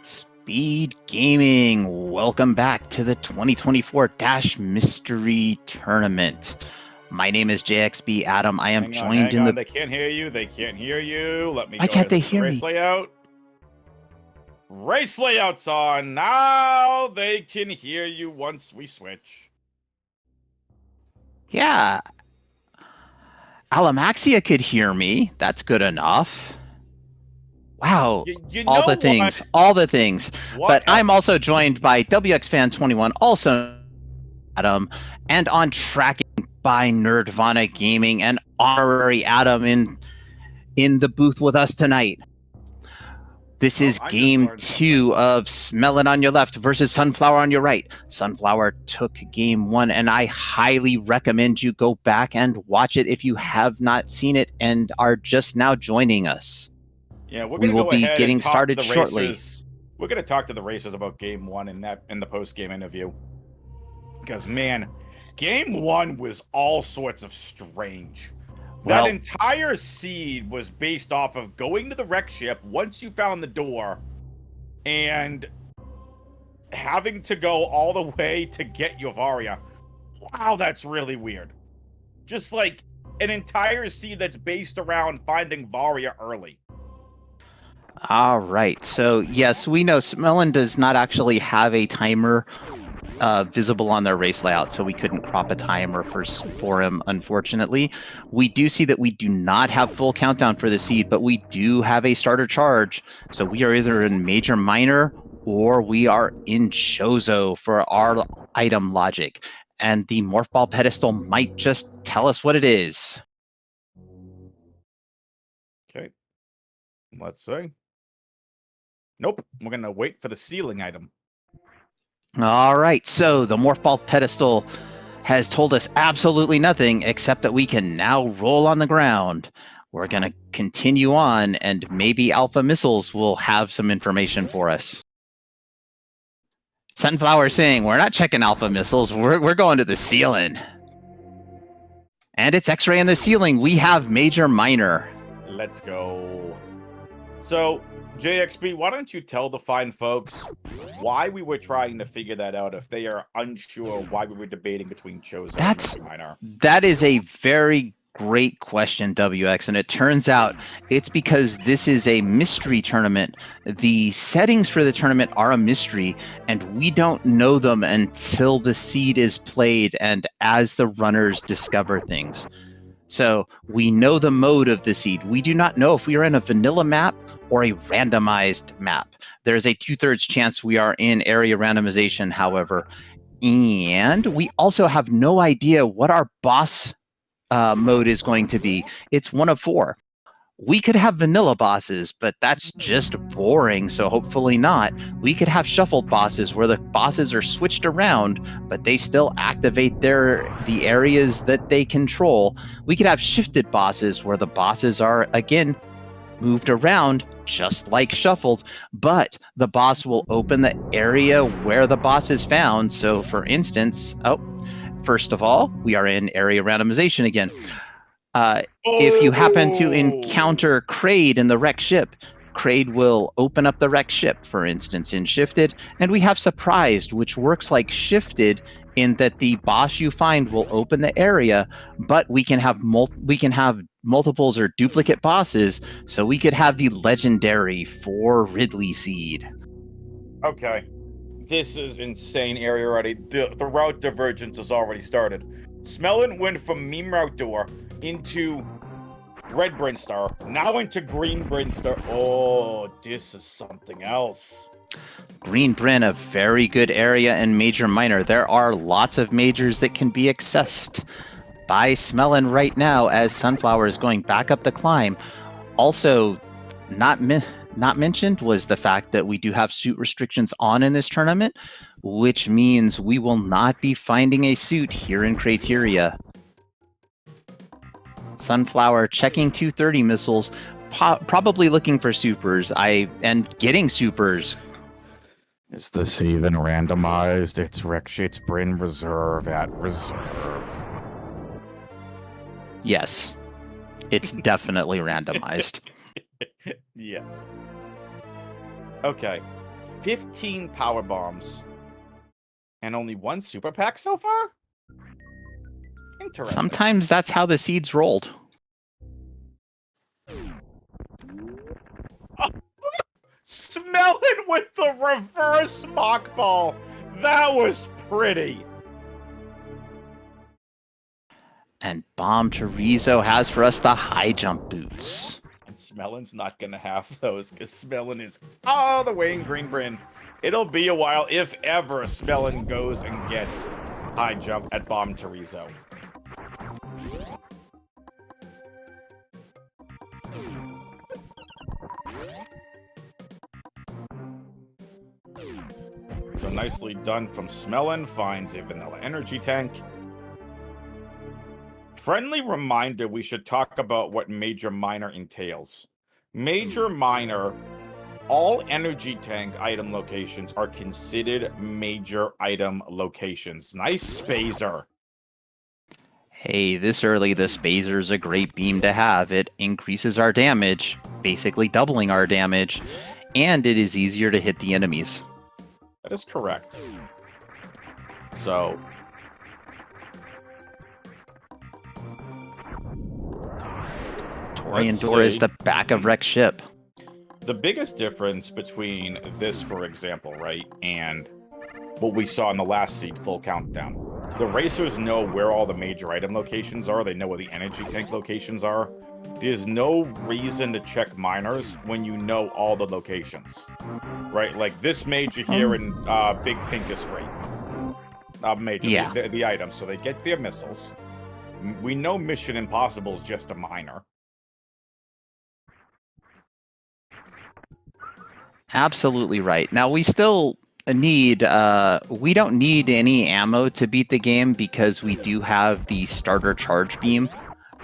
Speed Gaming, welcome back to the 2024 Dash Mystery Tournament. My name is JXB Adam. I am Hang joined on. in the. They can't hear you. They can't hear you. Let me Why go can't ahead they and set the hear race me? layout. Race layout's on. Now they can hear you once we switch. Yeah, Alamaxia could hear me. That's good enough. Wow, You all know the things, what? all the things. But I'm Whatever. also joined by WXFan21, also Adam, and on tracking by Nerdvana Gaming and honorary Adam in the booth with us tonight. This is I just game learned 2 of Smelon on your left versus Sunflower on your right. Sunflower took game 1, and I highly recommend you go back and watch it if you have not seen it and are just now joining us. Yeah, we're We gonna will go be ahead and getting talk to started the shortly. racers. We're gonna talk to the racers about game 1 in the post game interview. Because man, game 1 was all sorts of strange. Well, That entire seed was based off of going to the wreck ship once you found the door and having to go all the way to get Yovaria. Wow, that's really weird. Just like an entire seed that's based around finding Varia early. all right. So, yes, we know Smelon does not actually have a timer visible on their race layout, so we couldn't crop a timer for him, unfortunately. We do see that we do not have full countdown for the seed, but we do have a starter charge. So we are either in Major Minor or we are in Chozo for our item logic. And the Morph Ball pedestal might just tell us what it is. Okay. Let's see. Nope. We're going to wait for the ceiling item. All right, so the Morph Ball pedestal has told us absolutely nothing except that we can now roll on the ground. We're going to continue on, and maybe Alpha Missiles will have some information for us. Sunflower saying, we're not checking Alpha Missiles, we're going to the ceiling. And it's X-ray in the ceiling. We have Major Minor. Let's go. So, JXP, why don't you tell the fine folks why we were trying to figure that out if they are unsure why we were debating between Chozo and Major Minor? That is a very great question, WX, and it turns out it's because this is a mystery tournament. The settings for the tournament are a mystery, and we don't know them until the seed is played and as the runners discover things. So we know the mode of the seed. We do not know if we are in a vanilla map or a randomized map. There's a 2/3 chance we are in area randomization, however. And we also have no idea what our boss mode is going to be. It's 1 of 4. We could have vanilla bosses, but that's just boring, so hopefully not. We could have shuffled bosses where the bosses are switched around, but they still activate the areas that they control. We could have shifted bosses where the bosses are, again, moved around just like shuffled, but the boss will open the area where the boss is found. So for instance, first of all, we are in area randomization again. If you happen to encounter Kraid in the wrecked ship, Kraid will open up the wrecked ship, for instance, in Shifted, and we have Surprised, which works like Shifted in that the boss you find will open the area, but we can have multiples or duplicate bosses, so we could have the legendary 4 Ridley Seed. Okay. This is insane area already. The route divergence has already started. Smelling went from meme route door into red Brinstar, now into green Brinstar. Oh, this is something else. Green Bryn, a very good area in Major Minor. There are lots of majors that can be accessed by Smelling right now as Sunflower is going back up the climb. Also, not mentioned was the fact that we do have suit restrictions on in this tournament, which means we will not be finding a suit here in Crateria. Sunflower checking 230 missiles, probably looking for supers. And getting supers. Is this even randomized? It's Bryn Reserve at Reserve. Yes, it's definitely randomized. Yes. Okay. 15 power bombs. And only 1 super pack so far? Interesting. Sometimes that's how the seeds rolled. Smelling with the reverse mock ball. That was pretty. And Bomb Chorizo has for us the high jump boots. And Smellin's not going to have those because Smellin is all the way in Greenbryn. It'll be a while, if ever, Smellin goes and gets high jump at Bomb Chorizo. So nicely done from Smellin, finds a vanilla energy tank. Friendly reminder, we should talk about what Major Minor entails. Major Minor, all energy tank item locations are considered major item locations. Nice spazer. Hey, this early, the Spazer's a great beam to have. It increases our damage, basically doubling our damage, and it is easier to hit the enemies. That is correct. So... Torian is the back of wrecked ship. The biggest difference between this, for example, right, and what we saw in the last seed full countdown. The racers know where all the major item locations are. They know where the energy tank locations are. There's no reason to check minors when you know all the locations. Right? Like this major here in Big Pink is free. Major, yeah. the items. So they get their missiles. We know Mission Impossible is just a minor. Absolutely right. Now we still need, we don't need any ammo to beat the game because we do have the starter charge beam,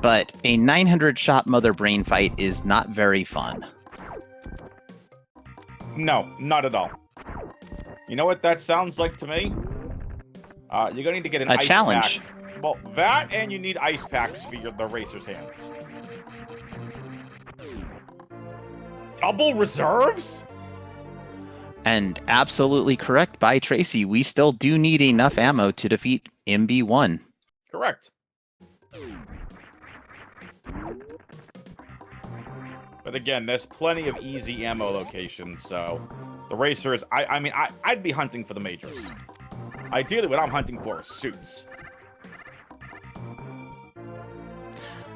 but a 900 shot Mother Brain fight is not very fun. No, not at all. You know what that sounds like to me? You're gonna need to get an ice challenge. Pack. Well, that and you need ice packs for the racer's hands. Double reserves? And absolutely correct by Tracy. We still do need enough ammo to defeat MB1. Correct. But again, there's plenty of easy ammo locations, so the racers, I mean, I'd be hunting for the majors. Ideally, what I'm hunting for is suits.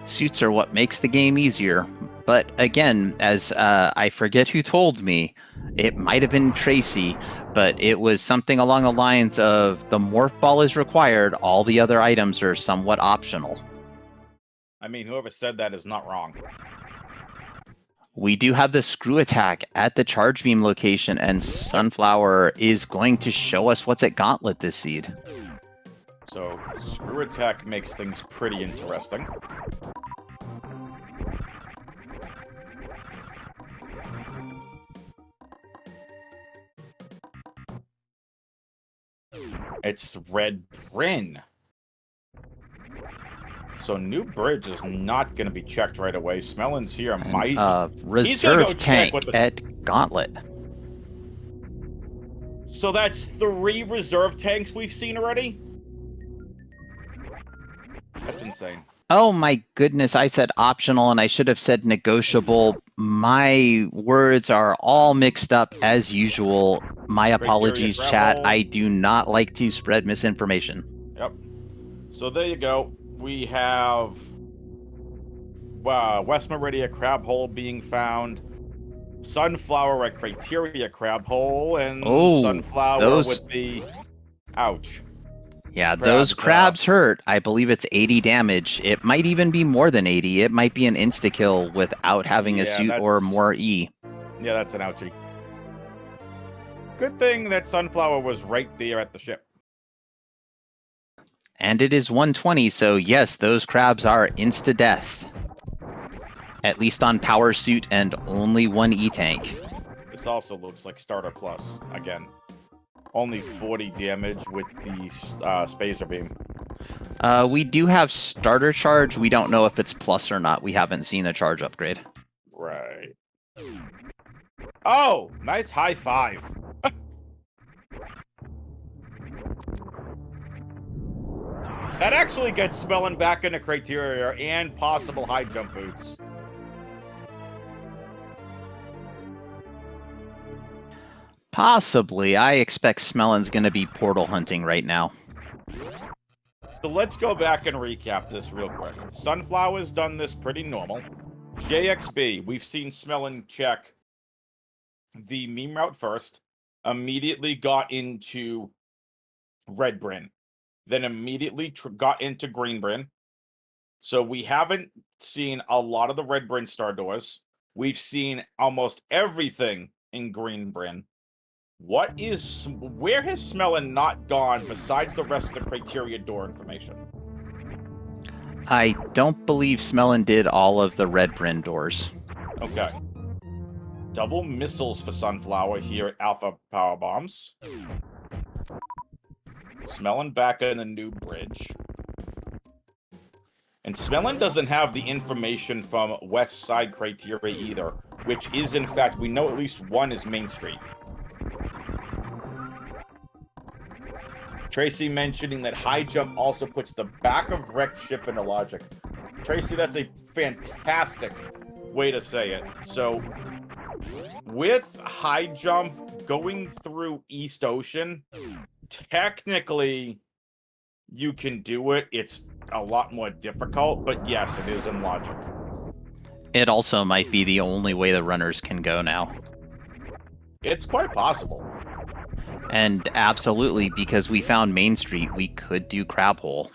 Suits are what makes the game easier. But again, as I forget who told me, it might have been Tracy, but it was something along the lines of the morph ball is required, all the other items are somewhat optional. I mean, whoever said that is not wrong. We do have the screw attack at the charge beam location, and Sunflower is going to show us what's at Gauntlet this seed. So, screw attack makes things pretty interesting. It's Red Bryn. So New Bridge is not going to be checked right away. Smellin's here. Might reserve tank at Gauntlet. So that's 3 reserve tanks we've seen already? That's insane. Oh my goodness, I said optional and I should have said negotiable. My words are all mixed up as usual. My apologies, chat. I do not like to spread misinformation. Yep. So there you go. We have West Meridia Crab Hole being found. Sunflower at Criteria Crab Hole. And Sunflower with the... Ouch. Yeah, those crabs hurt. I believe it's 80 damage. It might even be more than 80. It might be an insta-kill without having a suit or more E. Yeah, that's an ouchie. Good thing that Sunflower was right there at the ship. And it is 120, so yes, those crabs are insta-death. At least on Power Suit and only 1 E-Tank. This also looks like Starter Plus, again. Only 40 damage with the Spazer Beam. We do have Starter Charge. We don't know if it's plus or not. We haven't seen a charge upgrade. Right. Oh, nice high five. That actually gets Smelling back into criteria and possible high jump boots. Possibly. I expect Smelon's going to be portal hunting right now. So let's go back and recap this real quick. Sunflower's done this pretty normal. JXB, we've seen Smelling check the meme route first, immediately got into Red Bryn, then immediately got into Green Bryn. So we haven't seen a lot of the Red Bryn Star doors. We've seen almost everything in Green Bryn. Where has Smelling not gone besides the rest of the criteria door information? I don't believe Smelon did all of the Red Bryn doors. Okay. Double missiles for Sunflower here at Alpha Power Bombs. Smelling back in the new bridge. And Smelling doesn't have the information from West Side criteria either, which is, in fact, we know at least one is Main Street. Tracy mentioning that high jump also puts the back of wrecked ship into logic. Tracy, that's a fantastic way to say it. So, with high jump going through East Ocean, technically, you can do it. It's a lot more difficult, but yes, it is in logic. It also might be the only way the runners can go now. It's quite possible. And absolutely, because we found Main Street, we could do Crab Hole.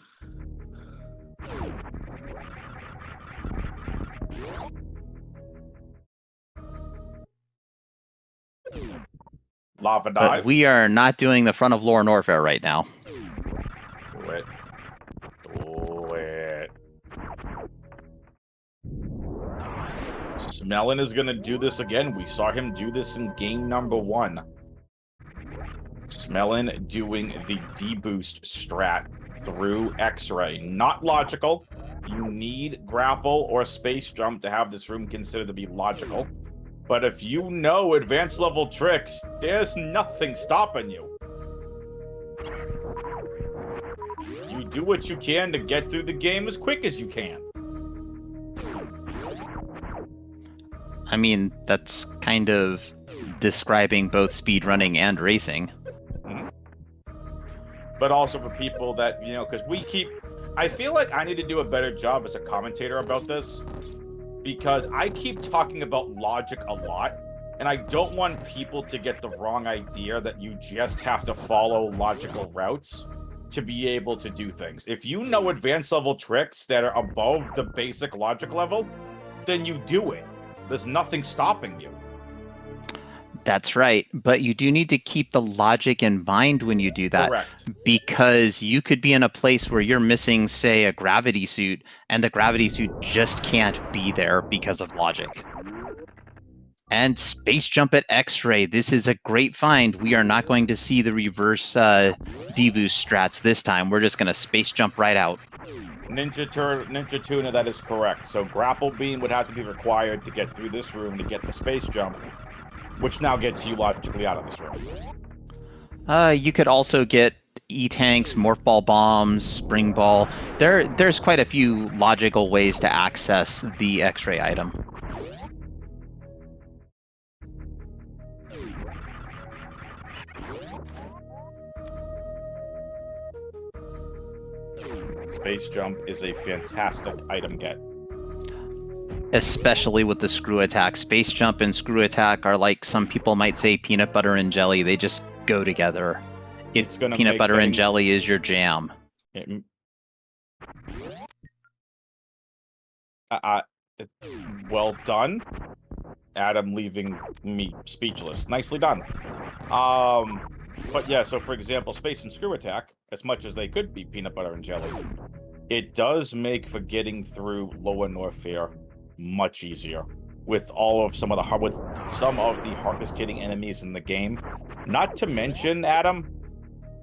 Lava dive. But we are not doing the front of Lore Norfair right now. Do it. Do it. Smelling is going to do this again. We saw him do this in game number 1. Smelling doing the deboost strat through X-ray. Not logical. You need grapple or space jump to have this room considered to be logical. But if you know advanced level tricks, there's nothing stopping you. You do what you can to get through the game as quick as you can. I mean, that's kind of describing both speedrunning and racing. But also for people that, you know, because I feel like I need to do a better job as a commentator about this, because I keep talking about logic a lot, and I don't want people to get the wrong idea that you just have to follow logical routes to be able to do things. If you know advanced level tricks that are above the basic logic level, then you do it. There's nothing stopping you. That's right, but you do need to keep the logic in mind when you do that. Correct. Because you could be in a place where you're missing, say, a gravity suit, and the gravity suit just can't be there because of logic. And space jump at X-ray. This is a great find. We are not going to see the reverse deboost strats this time. We're just going to space jump right out. Ninja Tuna, that is correct. So grapple beam would have to be required to get through this room to get the space jump, which now gets you logically out of this room. You could also get E-tanks, morph ball bombs, spring ball. There's quite a few logical ways to access the X-ray item. Space jump is a fantastic item get. Especially with the screw attack. Space jump and screw attack are like, some people might say, peanut butter and jelly. They just go together. It's gonna peanut butter and jelly is your jam. Well done. Adam leaving me speechless. Nicely done. But yeah, so for example, space and screw attack, as much as they could be peanut butter and jelly, it does make for getting through Lower Norfair much easier with some of the hardest hitting enemies in the game. Not to mention, Adam,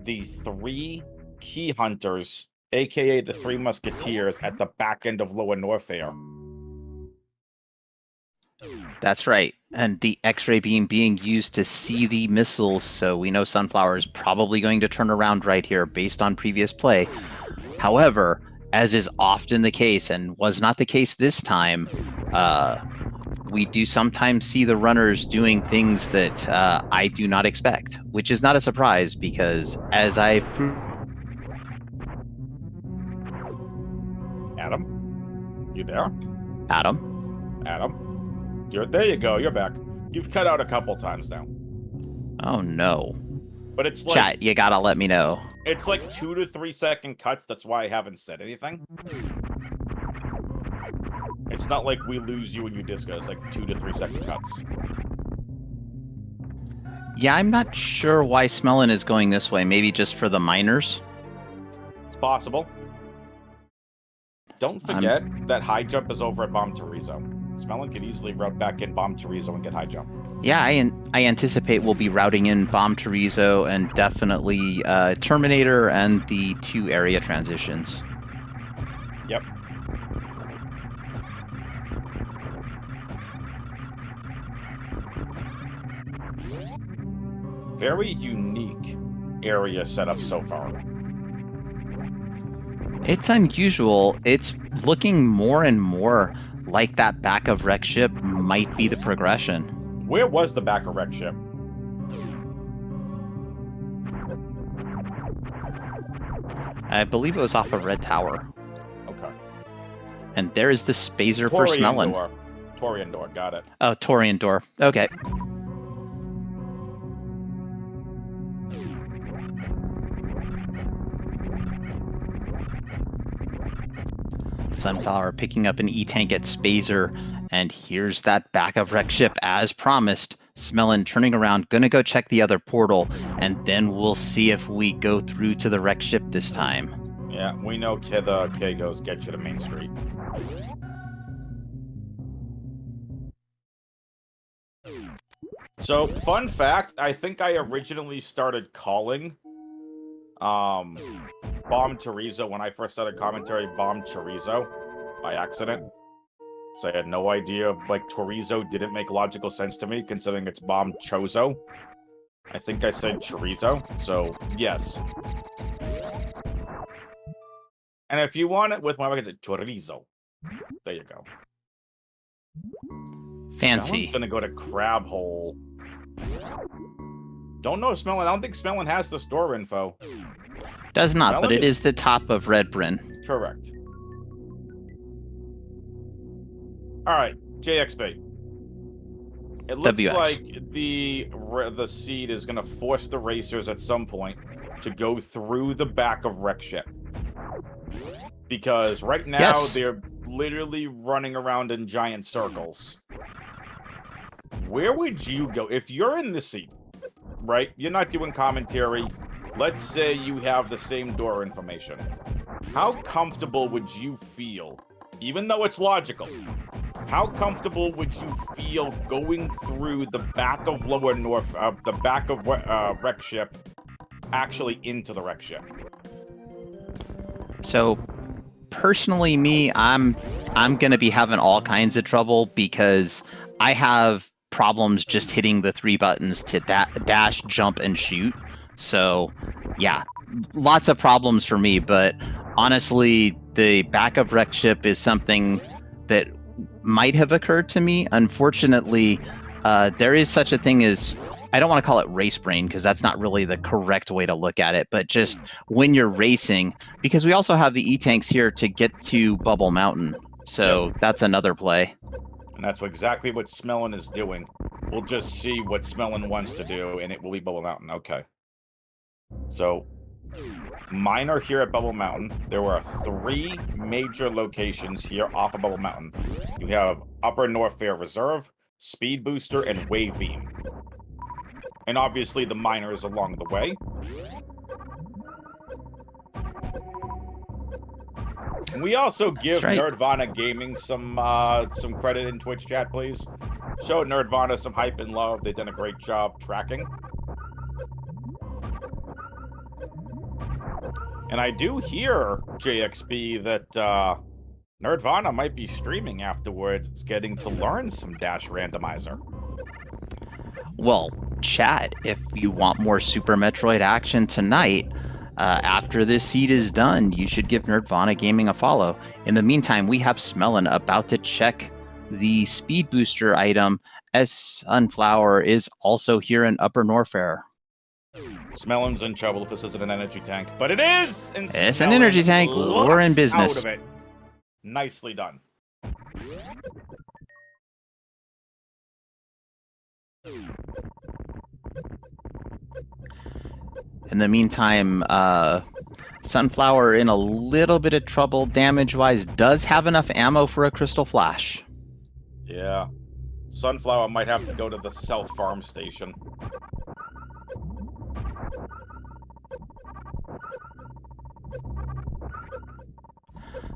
the 3 key hunters, aka the 3 musketeers at the back end of Lower Norfair. That's right. And the X-ray beam being used to see the missiles, so we know Sunflower is probably going to turn around right here based on previous play. However, as is often the case, and was not the case this time, we do sometimes see the runners doing things that I do not expect, which is not a surprise because as I Adam? You there? Adam? Adam? There you go, you're back. You've cut out a couple times now. Oh no. But it's like... Chat, you gotta let me know. It's like 2 to 3 second cuts, that's why I haven't said anything. It's not like we lose you and you disco, it's like 2 to 3 second cuts. Yeah, I'm not sure why Smelon is going this way. Maybe just for the miners? It's possible. Don't forget that high jump is over at Bomb Torizo. Smelon could easily route back in Bomb Torizo and get high jump. Yeah, I anticipate we'll be routing in Bomb Torizo and definitely Terminator and the 2 area transitions. Yep. Very unique area setup so far. It's unusual. It's looking more and more like that back of wreck ship might be the progression. Where was the back of wreck ship? I believe it was off of Red Tower. Okay. And there is the spazer for Smelon. Torian door, got it. Oh, Torian door. Okay. Sunflower picking up an E-tank at Spazer, and here's that back of wreck ship as promised. Smelon turning around, gonna go check the other portal, and then we'll see if we go through to the wreck ship this time. Yeah, we know the K-Goes get you to Main Street. So, fun fact, I think I originally started calling Bomb Chorizo when I first started commentary Bomb Chorizo by accident. So I had no idea, like, Chorizo didn't make logical sense to me, considering it's Bomb Chozo. I think I said chorizo, so yes. And if you want it with my it's chorizo. There you go. Fancy. Smelon's gonna go to Crab Hole. Don't know Smelon. I don't think Smelon has the store info. Does not, Smelon but it is the top of Red Bryn. Correct. Alright, JXB. It looks WX. like the seed is gonna force the racers at some point to go through the back of Wreck Ship. Because right now they're literally running around in giant circles. Where would you go? If you're in the seat, right? You're not doing commentary. Let's say you have the same door information. How comfortable would you feel, even though it's logical, how comfortable would you feel going through the back of Lower North, the back of Wreck Ship, actually into the Wreck Ship? So, personally, me, I'm gonna be having all kinds of trouble because I have problems just hitting the 3 buttons to dash, jump, and shoot. So, yeah, lots of problems for me. But honestly, the back of Wreck Ship is something that might have occurred to me. Unfortunately, there is such a thing as, I don't want to call it race brain because that's not really the correct way to look at it, but just when you're racing, because we also have the E-tanks here to get to Bubble Mountain. So that's another play. And that's exactly what Smelon is doing. We'll just see what Smelon wants to do, and it will be Bubble Mountain. Okay. So, mine are here at Bubble Mountain. There were 3 major locations here off of Bubble Mountain. You have Upper North Fair Reserve, Speed Booster, and Wave Beam. And obviously the miners along the way. And we also give Nerdvana Gaming some credit in Twitch chat, please. Show Nerdvana some hype and love. They've done a great job tracking. And I do hear, JXB, that Nerdvana might be streaming afterwards, getting to learn some Dash Randomizer. Well, chat, if you want more Super Metroid action tonight, After this seed is done, you should give Nerdvana Gaming a follow. In the meantime, we have Smelon about to check the speed booster item, as Sunflower is also here in Upper Norfair. Smelon's in trouble if this isn't an energy tank, but it is! And It's an energy tank. We're in business. Out of it. Nicely done. In the meantime, Sunflower in a little bit of trouble damage-wise, does have enough ammo for a Crystal Flash. Yeah. Sunflower might have to go to the South Farm Station.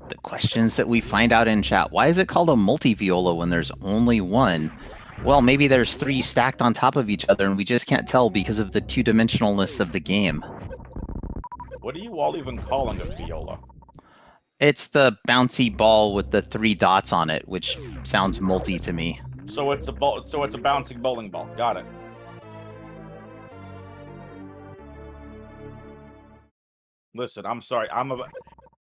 The questions that we find out in chat. Why is it called a multi-viola when there's only one? Well, maybe there's three stacked on top of each other and we just can't tell because of the two-dimensionalness of the game. What are you all even calling a viola? It's the bouncy ball with the 3 dots on it, which sounds multi to me. So it's a bouncing bowling ball. Got it. Listen, I'm sorry.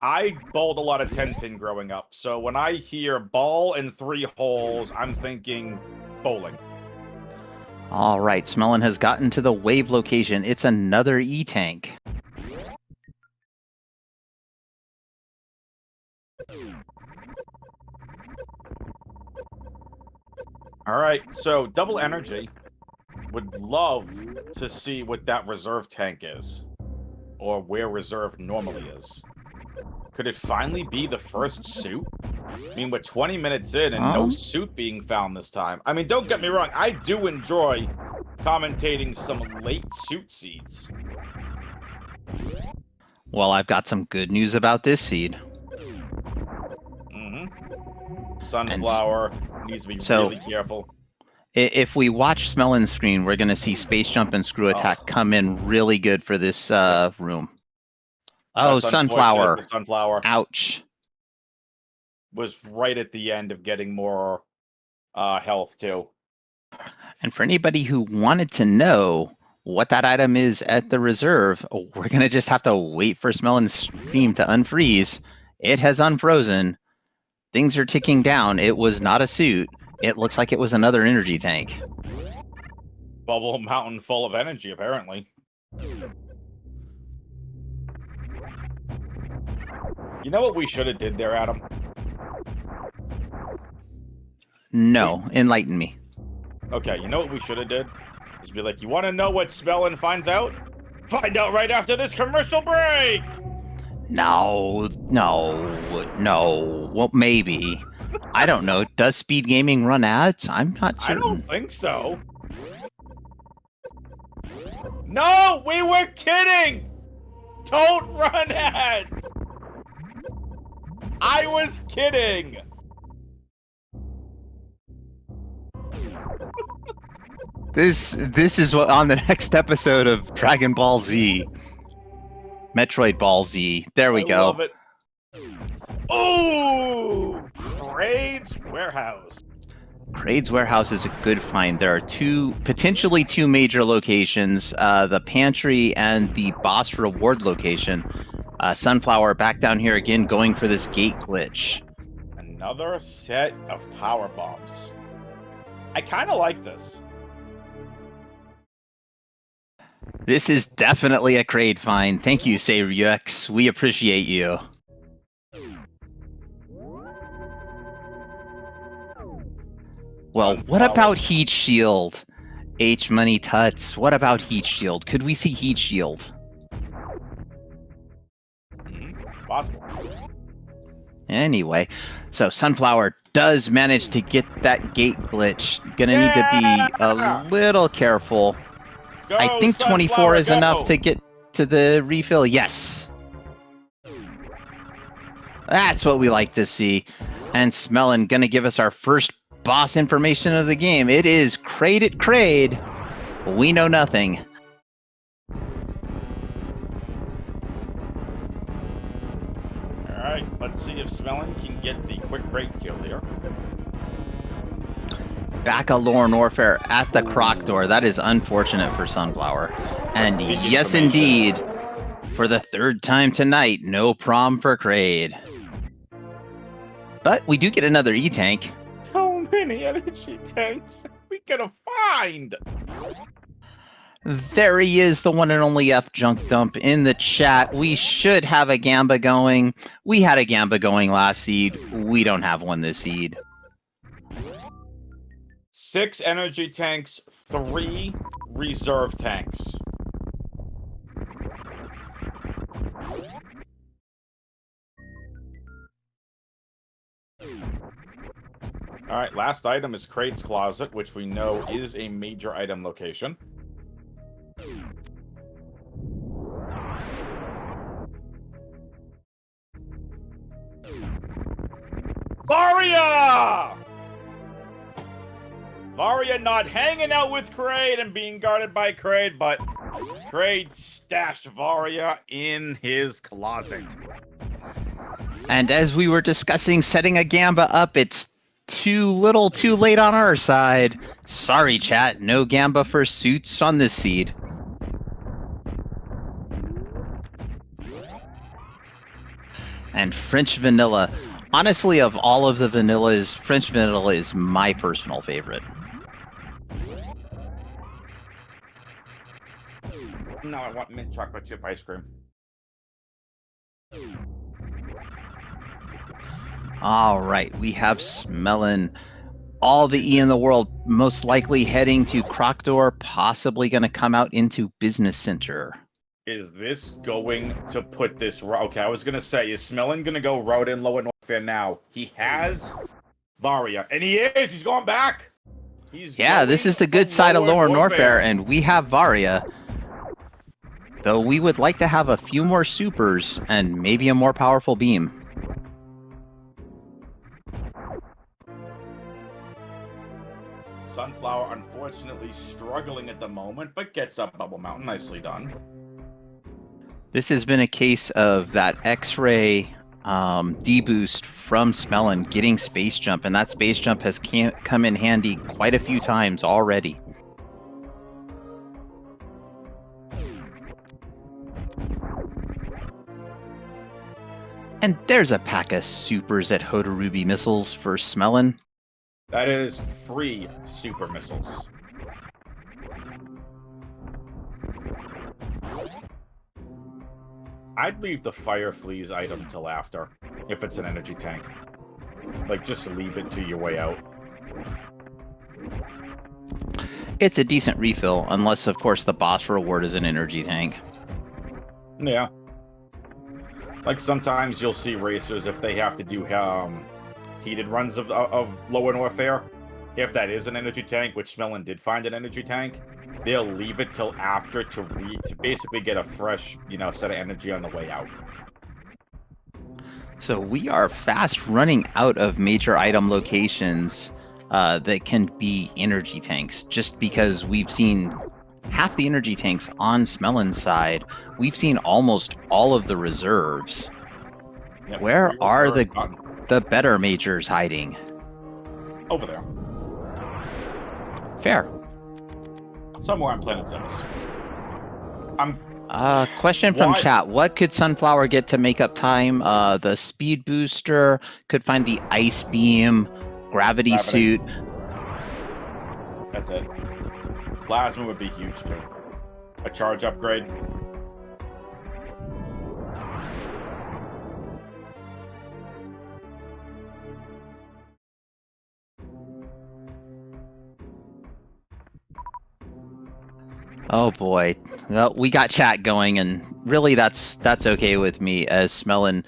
I bowled a lot of 10-pin growing up, so when I hear ball and 3 holes, I'm thinking bowling. All right, Smelon has gotten to the wave location. It's another E-tank. All right, so double energy. Would love to see what that reserve tank is, or where reserve normally is. Could it finally be the first suit? I mean, we're 20 minutes in and no suit being found this time. I mean, don't get me wrong, I do enjoy commentating some late suit seeds. Well, I've got some good news about this seed. Sunflower needs to be really careful. If we watch Smelon's screen, we're going to see Space Jump and Screw Attack come in really good for this room. Oh, Sunflower. Sunflower. Ouch. Was right at the end of getting more health, too. And for anybody who wanted to know what that item is at the reserve, we're going to just have to wait for Smelon's screen to unfreeze. It has unfrozen. Things are ticking down. It was not a suit. It looks like it was another energy tank. Bubble mountain full of energy, apparently. You know what we should have did there, Adam? No, enlighten me. Okay, you know what we should have did? Is be like, you want to know what Smelon finds out? Find out right after this commercial break! No. Well, maybe. I don't know. Does SpeedGaming run ads? I'm not certain. I don't think so. No, we were kidding! Don't run ads! I was kidding! This is what on the next episode of Dragon Ball Z. Metroid Ball Z. There we go. Love it. Ooh! Craig's Warehouse. Craig's Warehouse is a good find. There are potentially two major locations, the pantry and the boss reward location. Sunflower back down here again, going for this gate glitch. Another set of power bombs. I kind of like this. This is definitely a Kraid find. Thank you, Saryux. We appreciate you. Well, what about Heat Shield? H Money Tuts. What about Heat Shield? Could we see Heat Shield? Possible. Anyway, so Sunflower does manage to get that gate glitch. Gonna need to be a little careful. Go, I think 24 Sunflower, is enough to get to the refill. Yes. That's what we like to see. And Smelon gonna give us our first boss information of the game. It is Kraid at Kraid. We know nothing. Alright, let's see if Smelon can get the quick raid kill here. Back of Lore Norfair at the croc door. That is unfortunate for Sunflower. And yes, indeed, For the third time tonight, no prom for Kraid. But we do get another E-Tank. How many energy tanks are we gonna find? There he is, the one and only F Junk Dump in the chat. We should have a Gamba going. We had a Gamba going last seed. We don't have one this seed. 6 energy tanks, 3 reserve tanks. Alright, last item is Kraid's Closet, which we know is a major item location. Varia! Varia not hanging out with Kraid and being guarded by Kraid, but Kraid stashed Varia in his closet. And as we were discussing setting a Gamba up, it's too little too late on our side. Sorry, chat, no Gamba for suits on this seed. And French Vanilla. Honestly, of all of the vanillas, French Vanilla is my personal favorite. No, I want mint chocolate chip ice cream. All right, we have Smelon. All the E in the world, most likely heading to Crocdor, possibly going to come out into Business Center. Is this going to put this... Okay, I was going to say, is Smelon going to go route in lower Norfair now? He has Varia, and he is! He's going back! Yeah, this is the good side of lower Norfair, and we have Varia. Though we would like to have a few more supers and maybe a more powerful beam. Sunflower, unfortunately, struggling at the moment, but gets up Bubble Mountain. Nicely done. This has been a case of that X-ray deboost from Smelon getting Space Jump, and that Space Jump has come in handy quite a few times already. And there's a pack of supers at Hodoruby missiles for Smelon. That is free super missiles. I'd leave the Fire Fleas item till after, if it's an energy tank. Like, just leave it to your way out. It's a decent refill, unless, of course, the boss reward is an energy tank. Yeah. Like, sometimes you'll see racers, if they have to do heated runs of lower Norfair, if that is an energy tank, which Smelon did find an energy tank, they'll leave it till after to basically get a fresh, set of energy on the way out. So we are fast running out of major item locations that can be energy tanks, just because we've seen half the energy tanks on Smelon's side. We've seen almost all of the reserves. Yep, where are the better majors hiding? Over there. Fair. Somewhere on Planet Zemus. Question from chat. What could Sunflower get to make up time? The speed booster, could find the ice beam, gravity suit. That's it. Plasma would be huge too. A charge upgrade. Oh boy, well, we got chat going, and really that's okay with me, as Smelon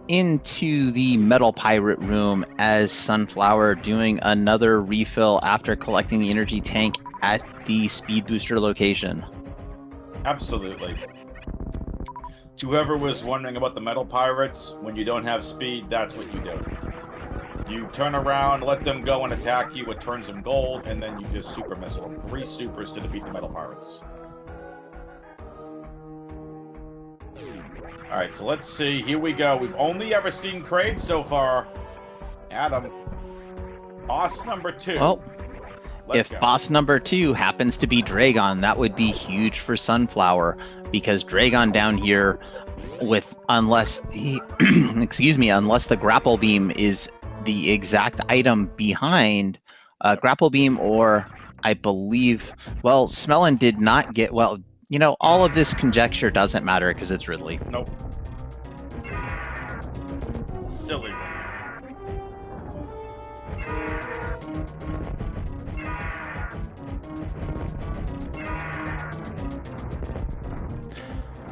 into the Metal Pirate room as Sunflower doing another refill after collecting the energy tank at the speed booster location. Absolutely. To whoever was wondering about the Metal Pirates, when you don't have speed, that's what you do. You turn around, let them go and attack you, it turns them gold, and then you just super missile them. 3 supers to defeat the Metal Pirates. Alright, so let's see. Here we go. We've only ever seen Kraid so far. Adam. Boss number 2. Well, if boss number 2 happens to be Dragon, that would be huge for Sunflower. because Dragon down here, unless the unless the grapple beam is the exact item behind grapple beam, or I believe, well, Smelon did not get, well, all of this conjecture doesn't matter because it's Ridley. Nope. Silly.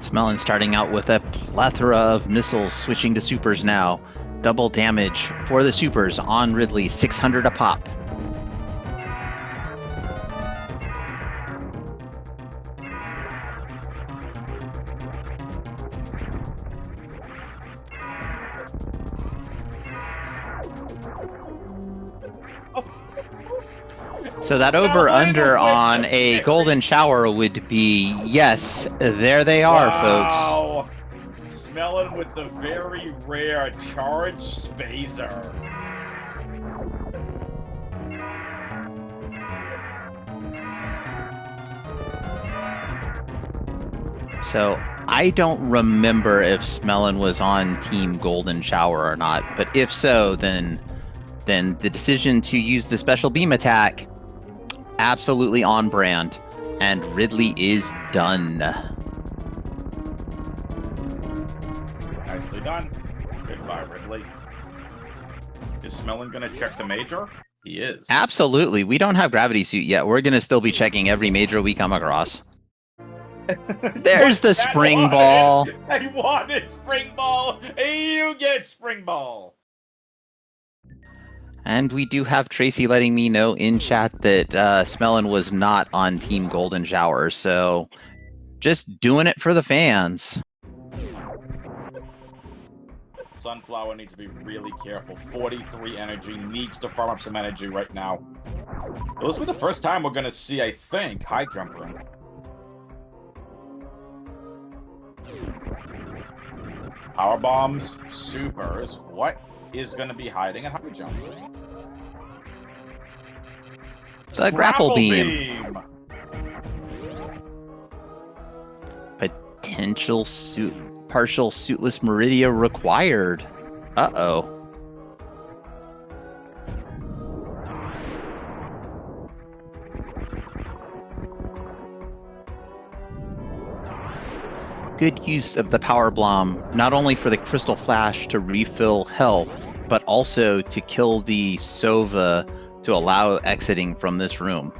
Smelon starting out with a plethora of missiles, switching to supers now. Double damage for the supers on Ridley, 600 a pop. So that over-under on a golden shower would be, yes, there they are, folks. Smelling with the very rare charge spacer. So I don't remember if Smelon was on Team Golden Shower or not, but if so, then the decision to use the special beam attack, absolutely on brand, and Ridley is done. Nicely done. Goodbye, Ridley. Is Smelon gonna check the major? He is. Absolutely. We don't have gravity suit yet. We're gonna still be checking every major we come across. There's the spring ball. I wanted spring ball. You get spring ball. And we do have Tracy letting me know in chat that Smelon was not on Team Golden Shower, so just doing it for the fans. Sunflower needs to be really careful. 43 energy, needs to farm up some energy right now. This will be the first time we're going to see, I think, high jumper in. Power bombs, supers. What is going to be hiding at high jump? It's a grapple beam. Potential partial suitless Meridia required. Uh-oh. Good use of the power bomb, not only for the crystal flash to refill health, but also to kill the Sova to allow exiting from this room.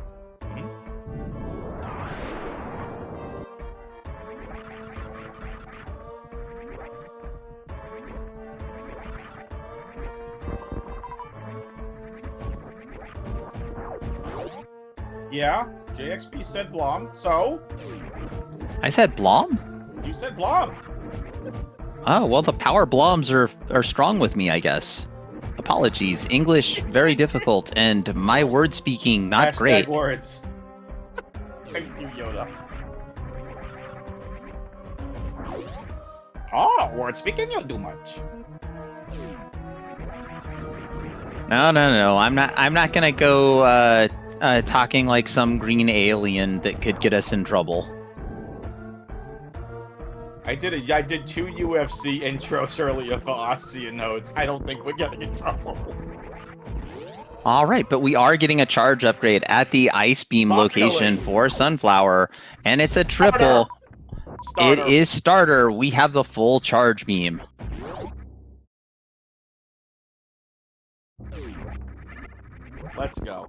Yeah, JXP said Blom, so? I said Blom? You said Blom. Oh, well, the power bloms are strong with me, I guess. Apologies. English, very difficult, and my word speaking, not great. Words. Thank you, Yoda. Oh, word speaking, you'll do much. No. I'm not gonna go talking like some green alien that could get us in trouble. I did 2 UFC intros earlier for ASEAN notes. I don't think we're getting in trouble. All right, but we are getting a charge upgrade at the Ice Beam location for Sunflower, and it's a triple. Starter. It is starter. We have the full charge beam. Let's go.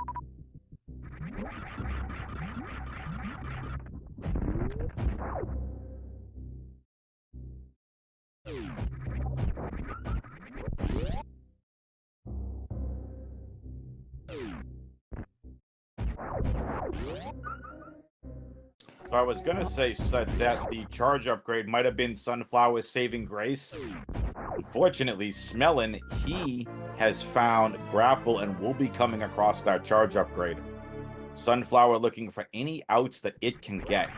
So I was gonna say that the charge upgrade might have been Sunflower's saving grace. Unfortunately, Smelon, he has found grapple and will be coming across that charge upgrade. Sunflower looking for any outs that it can get.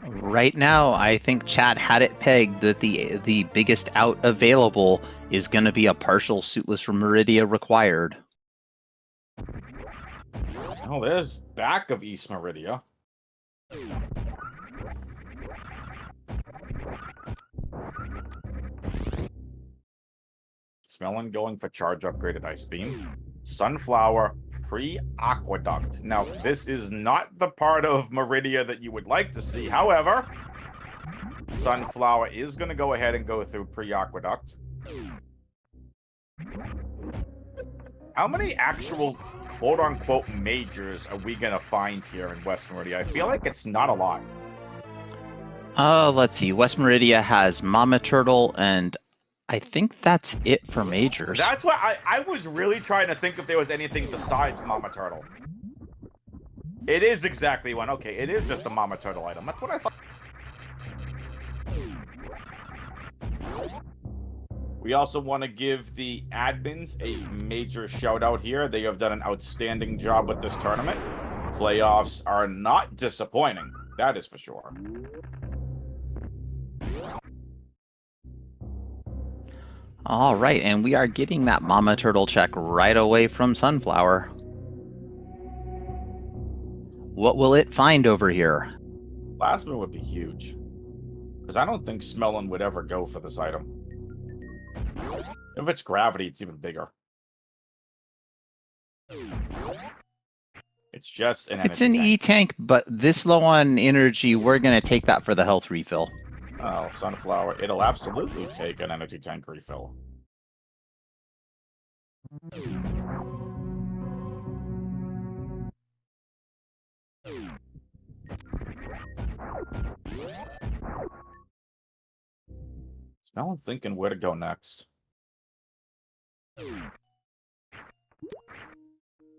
Right now, I think chat had it pegged that the biggest out available is going to be a partial suitless Meridia required. Oh, there's back of East Meridia. Smelon going for charge upgraded ice beam. Sunflower pre-aqueduct. Now, this is not the part of Meridia that you would like to see. However, Sunflower is going to go ahead and go through pre-aqueduct. How many actual quote-unquote majors are we going to find here in West Meridia? I feel like it's not a lot. Let's see. West Meridia has Mama Turtle, and I think that's it for majors. That's why I was really trying to think if there was anything besides Mama Turtle. It is exactly one. Okay, it is just a Mama Turtle item. That's what I thought. We also want to give the admins a major shout out here. They have done an outstanding job with this tournament. Playoffs are not disappointing. That is for sure. All right, and we are getting that Mama Turtle check right away from Sunflower. What will it find over here? Plasma would be huge. Because I don't think Smelon would ever go for this item. If it's gravity, it's even bigger. It's just an It's an E-tank, but this low on energy, we're going to take that for the health refill. Oh, Sunflower. It'll absolutely take an energy tank refill. Smelon thinking where to go next.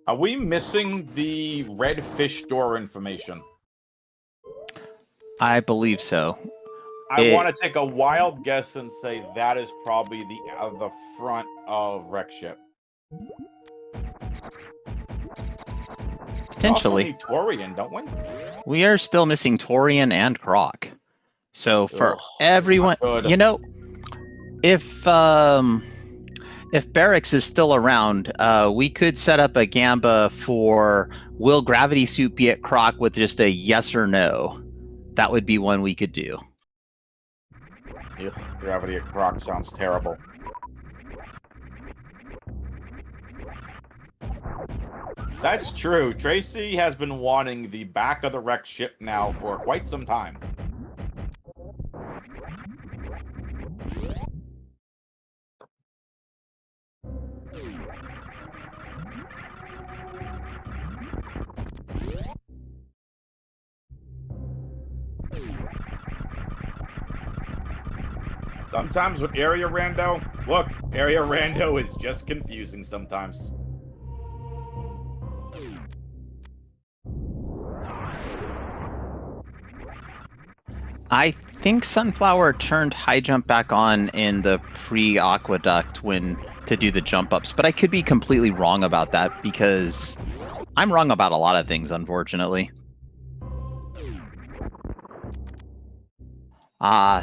Are we missing the red fish door information? I believe so. I want to take a wild guess and say that is probably the front of Wreck Ship. Potentially. We also need Torian, don't we? We are still missing Torian and Croc. So for everyone, you know, if Barracks is still around, we could set up a Gamba for will Gravity Suit be at Croc with just a yes or no. That would be one we could do. Ugh, Gravity at Croc sounds terrible. That's true. Tracy has been wanting the back of the wrecked ship now for quite some time. Sometimes with Area Rando, look, Area Rando is just confusing sometimes. I think Sunflower turned high jump back on in the pre-aqueduct to do the jump ups, but I could be completely wrong about that because I'm wrong about a lot of things, unfortunately.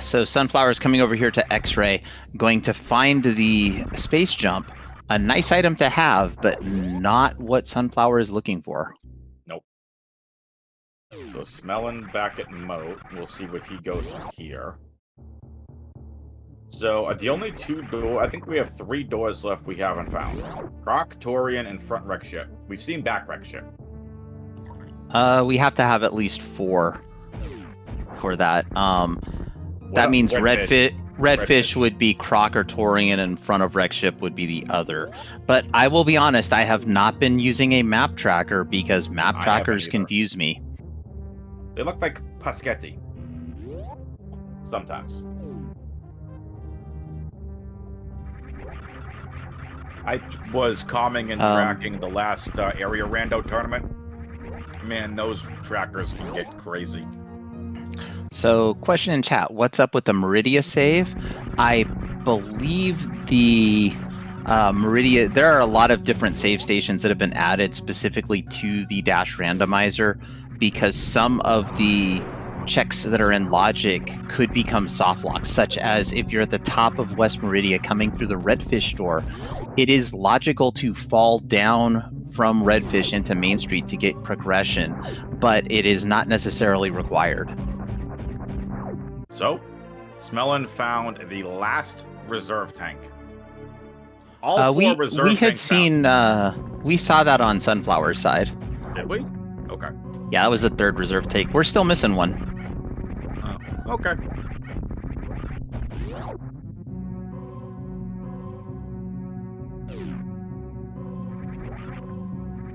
So Sunflower is coming over here to X-Ray, going to find the space jump, a nice item to have, but not what Sunflower is looking for. Nope. So Smelon back at Moat. We'll see what he goes from here. So the only two doors, I think we have 3 doors left we haven't found. Croc, Torian, and front wreck ship. We've seen back wreck ship. We have to have at least 4 for that. That means Redfish would be Croc or Torian, and front of wreck ship would be the other. But I will be honest, I have not been using a map tracker because map trackers confuse me. They look like Paschetti. Sometimes. I was calming and tracking the last Area Rando tournament. Man, those trackers can get crazy. So, question in chat, what's up with the Meridia save? I believe the Meridia, there are a lot of different save stations that have been added specifically to the Dash Randomizer because some of the checks that are in logic could become soft locks, such as if you're at the top of West Meridia coming through the Redfish door, it is logical to fall down from Redfish into Main Street to get progression, but it is not necessarily required. So, Smelon found the last reserve tank. All four reserve we had tanks seen we saw that on Sunflower's side. Did we? Okay. Yeah, that was the third reserve tank. We're still missing one. Oh, okay.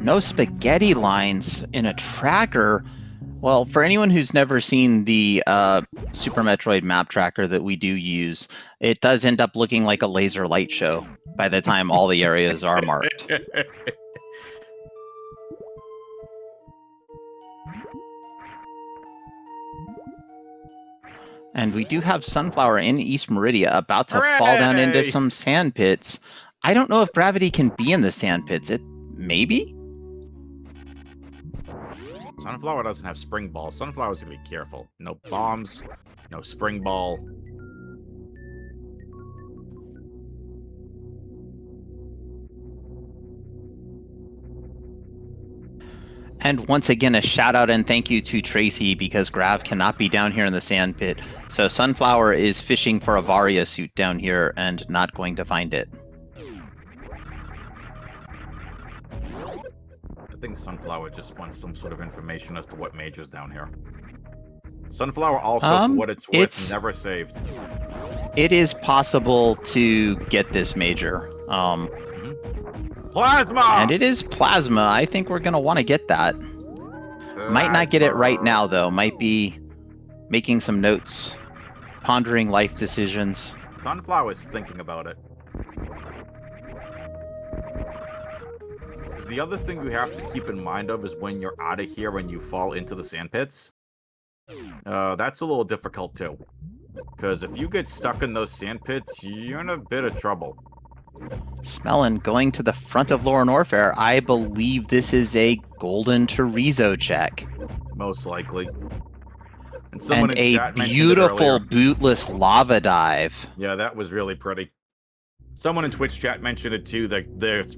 No spaghetti lines in a tracker. Well, for anyone who's never seen the Super Metroid map tracker that we do use, it does end up looking like a laser light show by the time all the areas are marked. And we do have Sunflower in East Meridia about to fall down into some sand pits. I don't know if gravity can be in the sand pits. It maybe? Sunflower doesn't have spring ball. Sunflower's gonna be careful. No bombs, no spring ball. And once again, a shout out and thank you to Tracy, because Grav cannot be down here in the sand pit. So Sunflower is fishing for a Varia suit down here and not going to find it. I think Sunflower just wants some sort of information as to what major's down here. Sunflower also, for what it's worth, never saved. It is possible to get this major. Plasma! And it is plasma. I think we're going to want to get that. Might not get it right now, though. Might be making some notes, pondering life decisions. Sunflower's thinking about it. Because the other thing you have to keep in mind of is when you're out of here and you fall into the sand pits. That's a little difficult, too. Because if you get stuck in those sand pits, you're in a bit of trouble. Smelon going to the front of Lower Norfair. I believe this is a golden chorizo check. Most likely. And a beautiful bootless lava dive. Yeah, that was really pretty. Someone in Twitch chat mentioned it too, that the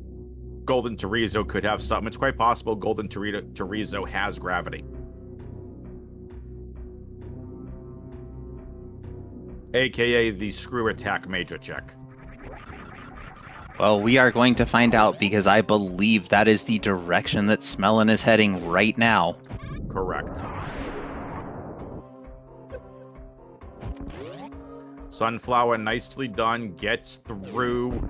golden chorizo could have something. It's quite possible golden chorizo has gravity. AKA the screw attack major check. Well, we are going to find out, because I believe that is the direction that Smelon is heading right now. Correct. Sunflower, nicely done, gets through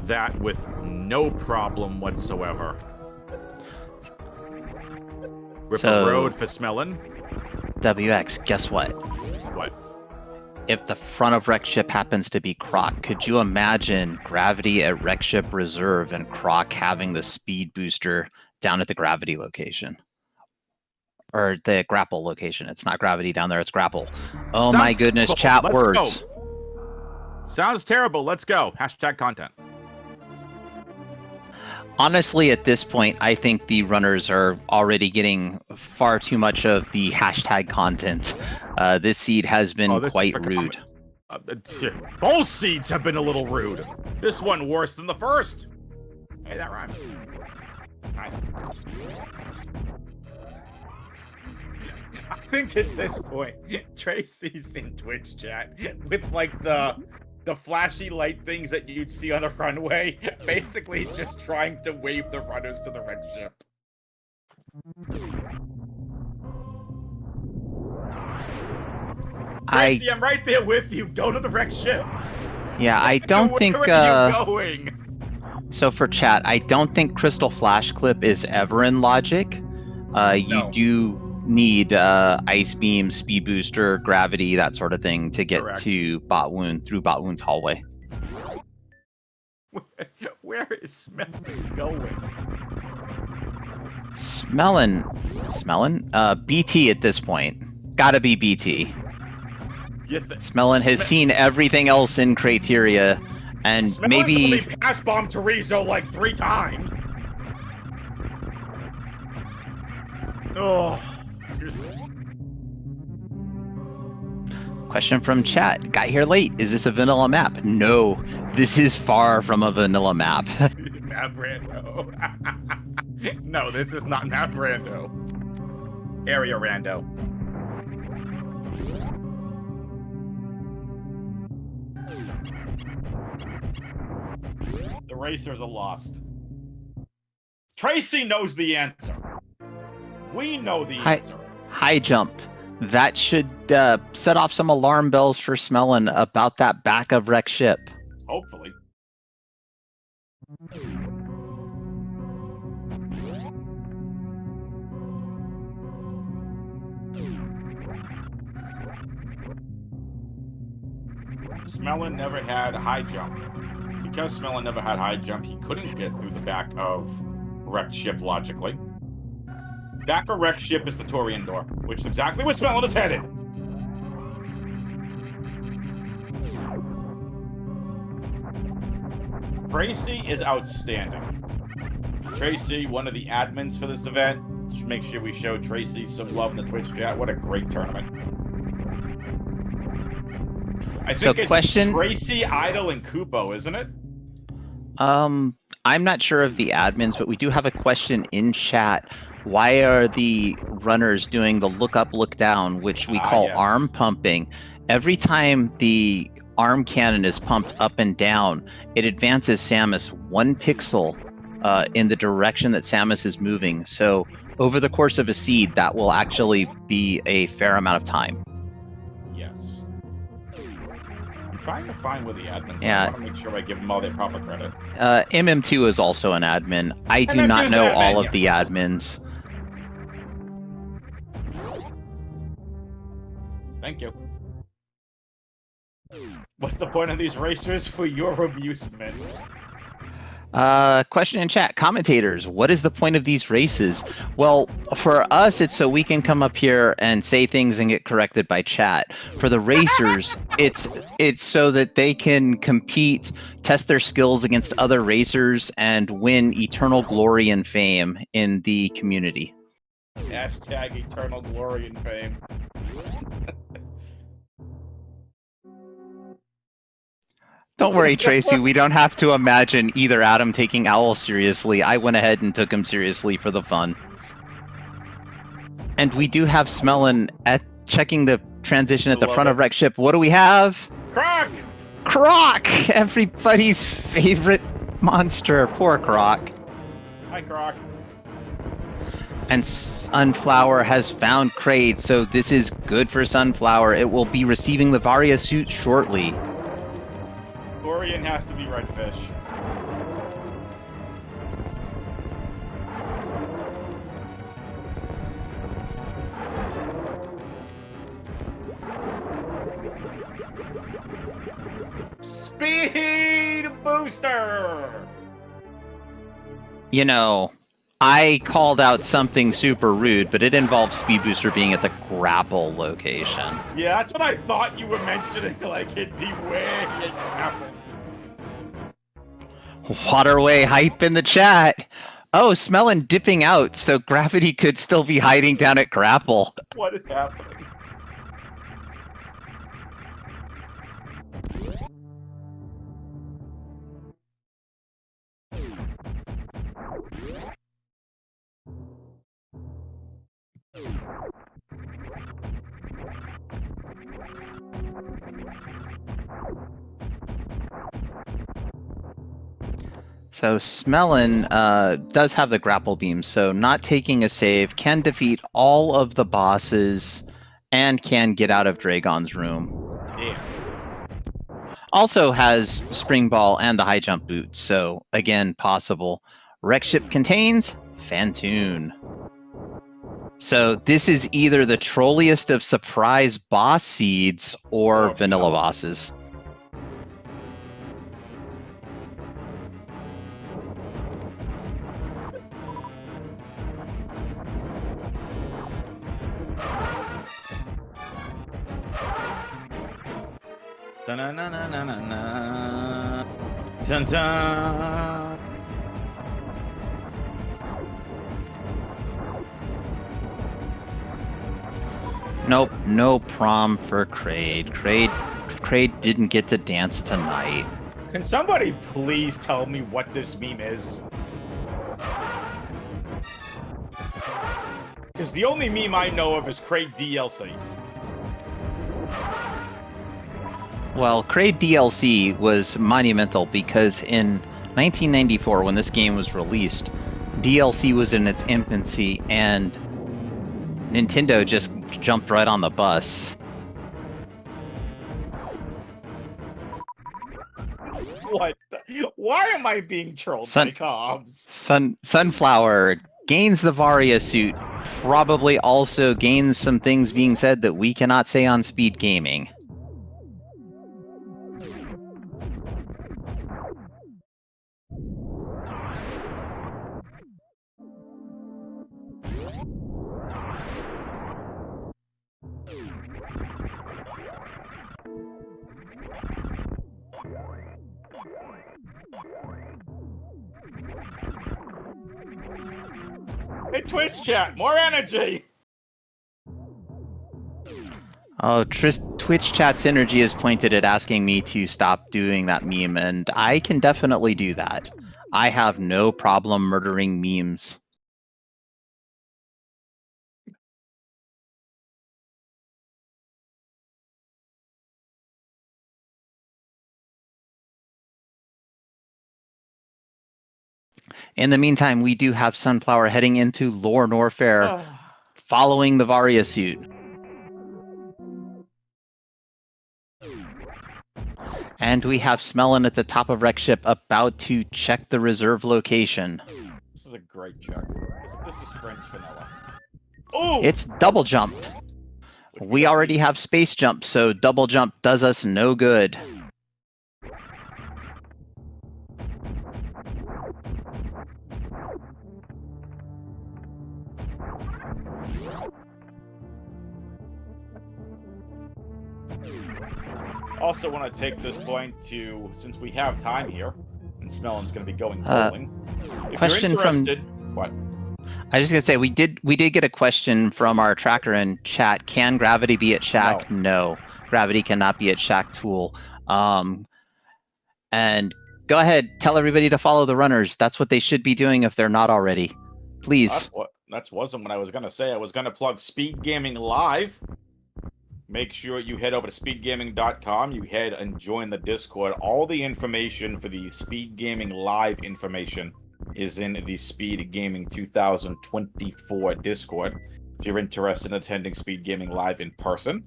that with no problem whatsoever. Ripper Road for Smelon. WX, guess what? What? If the front of Wreck Ship happens to be Croc, could you imagine gravity at Wreck Ship Reserve and Croc having the speed booster down at the gravity location? Or the grapple location. It's not gravity down there, it's grapple. Oh my goodness, chat words. Sounds terrible. Let's go. Hashtag content. Honestly, at this point, I think the runners are already getting far too much of the hashtag content. This seed has been quite rude. Both seeds have been a little rude. This one worse than the first. Hey, that rhymes. I think at this point, Tracy's in Twitch chat with like the flashy light things that you'd see on the runway, basically just trying to wave the runners to the red ship. Tracy, I'm right there with you. Go to the wreck ship. Yeah, I don't think. Where are you going? So for chat, I don't think Crystal Flash Clip is ever in logic. You do need Ice Beam, Speed Booster, Gravity, that sort of thing to get to Botwoon through Botwoon's hallway. Where is Smelon going? Smelon? BT at this point. Gotta be BT. Smelon has seen everything else in Criteria, and Smelon's maybe only pass bombed Chorizo like 3 times. Oh, excuse me. Question from chat. Got here late. Is this a vanilla map? No, this is far from a vanilla map. Map rando. No, this is not Mount Rando. Area Rando. The racers are lost. Tracy knows the answer. We know the answer. High jump. That should set off some alarm bells for Smelon about that back of wrecked ship. Hopefully. Smelon never had high jump. Because Smelon never had high jump, he couldn't get through the back of wrecked ship logically. Back of wrecked ship is the Torian door, which is exactly where Smelon is headed. Tracy is outstanding. Tracy, one of the admins for this event. Just make sure we show Tracy some love in the Twitch chat. What a great tournament. I think it's Tracy, Idle, and Kupo, isn't it? I'm not sure of the admins, but we do have a question in chat. Why are the runners doing the look up, look down, which we call arm pumping? Every time the arm cannon is pumped up and down, it advances Samus 1 pixel in the direction that Samus is moving. So over the course of a seed, that will actually be a fair amount of time. Yes. I'm trying to find where the admins are. I want to make sure I give them all their proper credit. MM2 is also an admin. I do not know all of the admins. Thank you. What's the point of these racers? For your amusement. Question in chat. Commentators, what is the point of these races? Well, for us, it's so we can come up here and say things and get corrected by chat. For the racers, it's so that they can compete, test their skills against other racers, and win eternal glory and fame in the community. Hashtag eternal glory and fame. Don't worry, Tracy. We don't have to imagine either Adam taking Owl seriously. I went ahead and took him seriously for the fun. And we do have Smelon at checking the transition at the front of wrecked ship. What do we have? Croc! Croc! Everybody's favorite monster. Poor Croc. Hi, Croc. And Sunflower has found Kraid, so this is good for Sunflower. It will be receiving the Varia suit shortly. Dorian has to be Redfish. Speed booster! You know, I called out something super rude, but it involves Speed Booster being at the grapple location. Yeah, that's what I thought you were mentioning, like it'd be way in grapple. Waterway hype in the chat. Oh, Smelon dipping out, so Gravity could still be hiding down at grapple. What is happening? So Smelon does have the grapple beam, so not taking a save can defeat all of the bosses and can get out of Dragon's room. Yeah. Also has Spring Ball and the high jump boot, so again, possible. Wreck ship contains Fantoon. So this is either the trolliest of surprise boss seeds or vanilla bosses. Da-na-na-na-na-na. Dun-dun. Nope, no prom for Kraid. Kraid didn't get to dance tonight. Can somebody please tell me what this meme is? Because the only meme I know of is Craig DLC. Well, Crave DLC was monumental because in 1994, when this game was released, DLC was in its infancy, and Nintendo just jumped right on the bus. What? Why am I being trolled by Cobbs? Sunflower gains the Varia suit, probably also gains some things being said that we cannot say on SpeedGaming. Hey, Twitch chat, more energy! Oh, Twitch chat synergy is pointed at asking me to stop doing that meme, and I can definitely do that. I have no problem murdering memes. In the meantime, we do have Sunflower heading into Lore Norfair, following the Varia suit. And we have Smelon at the top of Wreck Ship about to check the reserve location. This is a great check. This is French vanilla. Oh! It's double jump. We already have space jump, so double jump does us no good. Also want to take this point to, since we have time here, and Smelon's going to be going bowling. If question you're interested, what? I was just gonna say we did get a question from our tracker in chat. Can gravity be at Shack? No, gravity cannot be at Shack Tool. And go ahead, tell everybody to follow the runners. That's what they should be doing if they're not already. Please. That wasn't what I was gonna say. I was gonna plug SpeedGaming Live. Make sure you head over to speedgaming.com. You head and join the Discord. All the information for the SpeedGaming Live information is in the SpeedGaming 2024 Discord. If you're interested in attending SpeedGaming Live in person,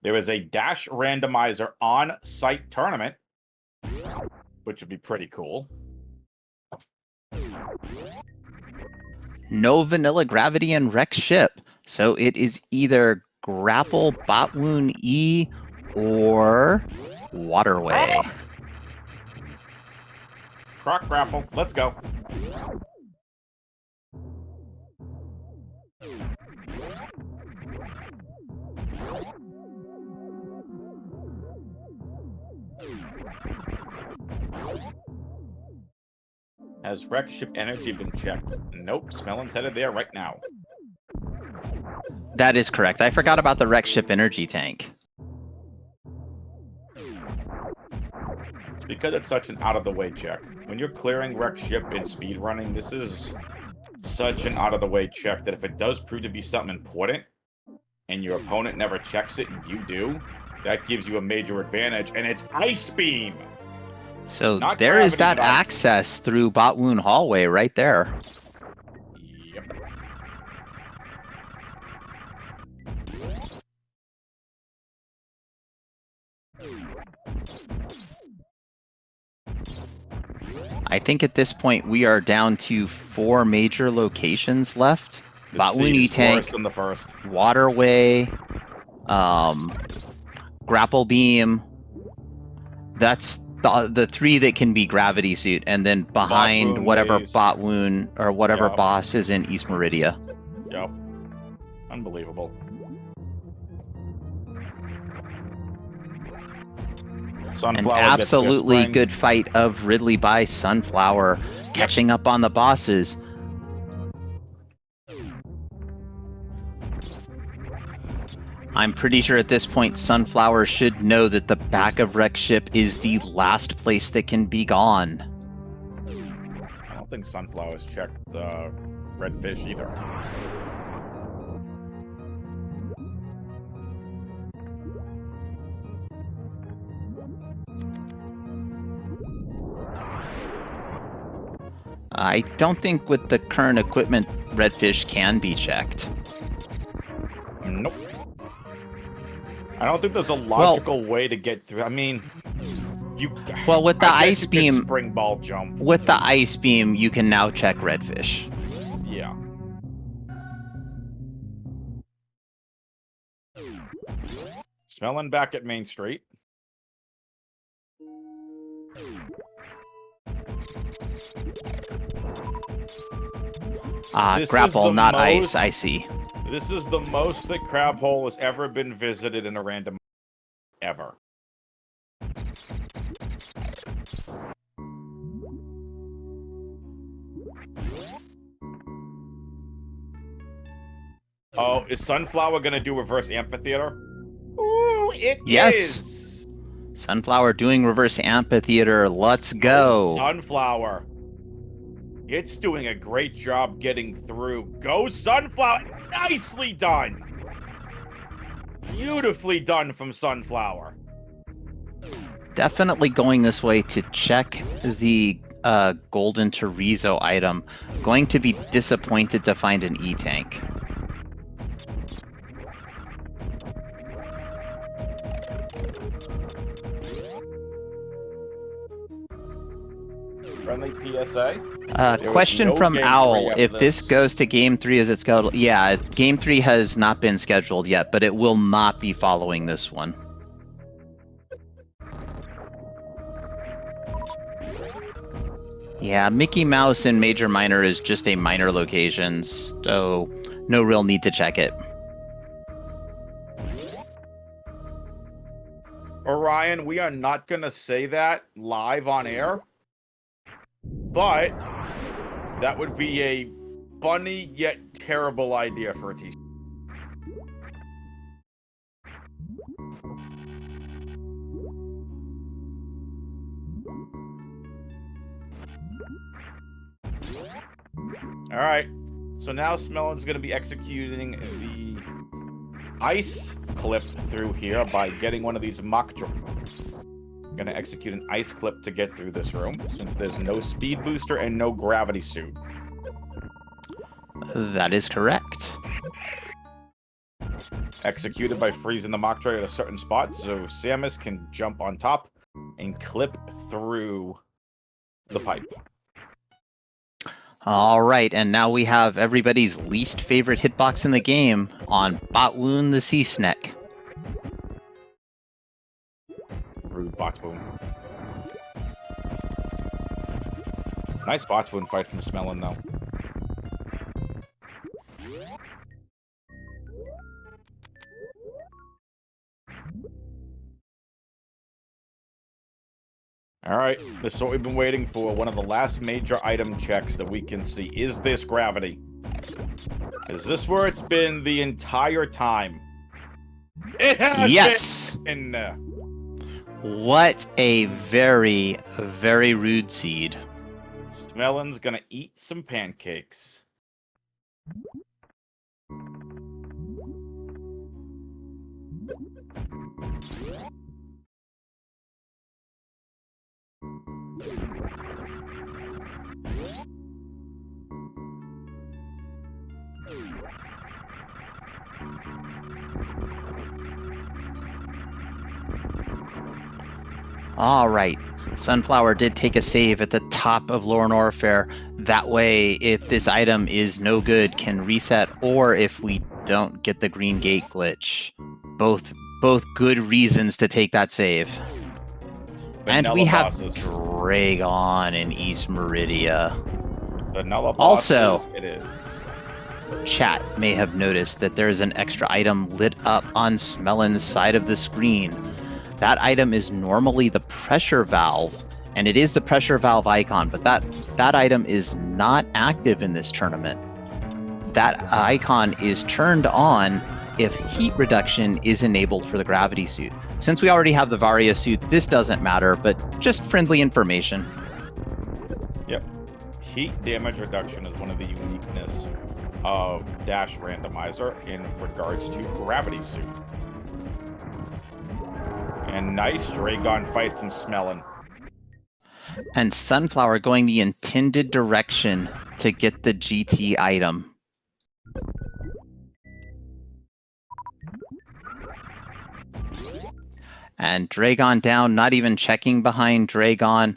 there is a Dash Randomizer on-site tournament, which would be pretty cool. No vanilla gravity and wreck ship, so it is either grapple, bot wound E, or waterway. Croc grapple, let's go. Has wreck ship energy been checked? Nope, Smelon's headed there right now. That is correct. I forgot about the wreck ship energy tank. It's because it's such an out-of-the-way check. When you're clearing wreck ship in speedrunning, this is such an out-of-the-way check that if it does prove to be something important, and your opponent never checks it and you do, that gives you a major advantage, and it's Ice Beam! So there is that access through Bot Wound Hallway right there. Yep. I think at this point we are down to 4 major locations left. Bot Wound E-Tank, worse than the first. Waterway, Grapple Beam. That's the 3 that can be Gravity Suit, and then behind whatever Bot Wound or whatever boss is in East Meridia. Yep. Unbelievable. Sunflower An absolutely good fight of Ridley by Sunflower, catching up on the bosses. I'm pretty sure at this point Sunflower should know that the back of Wreck Ship is the last place that can be gone. I don't think Sunflower's checked redfish either. I don't think with the current equipment, redfish can be checked. Nope. I don't think there's a logical way to get through. I mean, well, with the I guess ice you beam, could spring ball jump. with the ice beam, you can now check redfish. Yeah. Smelling back at Main Street. Grapple, not ice. I see. This is the most that Crab Hole has ever been visited in a random ever. Oh, is Sunflower gonna do reverse amphitheater? Ooh, it is! Sunflower doing reverse amphitheater. Let's go. Oh, Sunflower. It's doing a great job getting through. Go, Sunflower! Nicely done! Beautifully done from Sunflower. Definitely going this way to check the golden Terizo item. Going to be disappointed to find an E-tank. Friendly PSA. Question from Owl. If this goes to Game 3 as it's scheduled... Yeah, Game 3 has not been scheduled yet, but it will not be following this one. Yeah, Mickey Mouse and Major Minor is just a minor location, so no real need to check it. Orion, we are not going to say that live on air, but that would be a funny yet terrible idea for a t-shirt. All right, so now Smelon's going to be executing the ice clip through here by getting one of these mock drones. I'm going to execute an ice clip to get through this room, since there's no speed booster and no gravity suit. That is correct. Executed by freezing the mock droid at a certain spot, so Samus can jump on top and clip through the pipe. All right, and now we have everybody's least favorite hitbox in the game on Botwoon the Sea Snake. Rude Botwoon. Nice Botwoon fight from Smelon, though. All right, this is what we've been waiting for. One of the last major item checks that we can see. Is this gravity? Is this where it's been the entire time? It has Yes! been! What a very, very rude seed. Smelon's gonna eat some pancakes. All right. Sunflower did take a save at the top of Lorne Orfair. That way, if this item is no good, can reset, or if we don't get the green gate glitch. Both good reasons to take that save. And we have Dragon in East Meridia. Vanilla Also, bosses, it is. Chat may have noticed that there is an extra item lit up on Smelon's side of the screen. That item is normally the pressure valve, and it is the pressure valve icon, but that item is not active in this tournament. That icon is turned on if heat reduction is enabled for the gravity suit. Since we already have the Varia suit, this doesn't matter, but just friendly information. Yep. heat damage reduction is one of the uniqueness of Dash Randomizer in regards to Gravity Suit. And nice Dragon fight from Smelon. And Sunflower going the intended direction to get the GT item. And Dragon down, not even checking behind Dragon.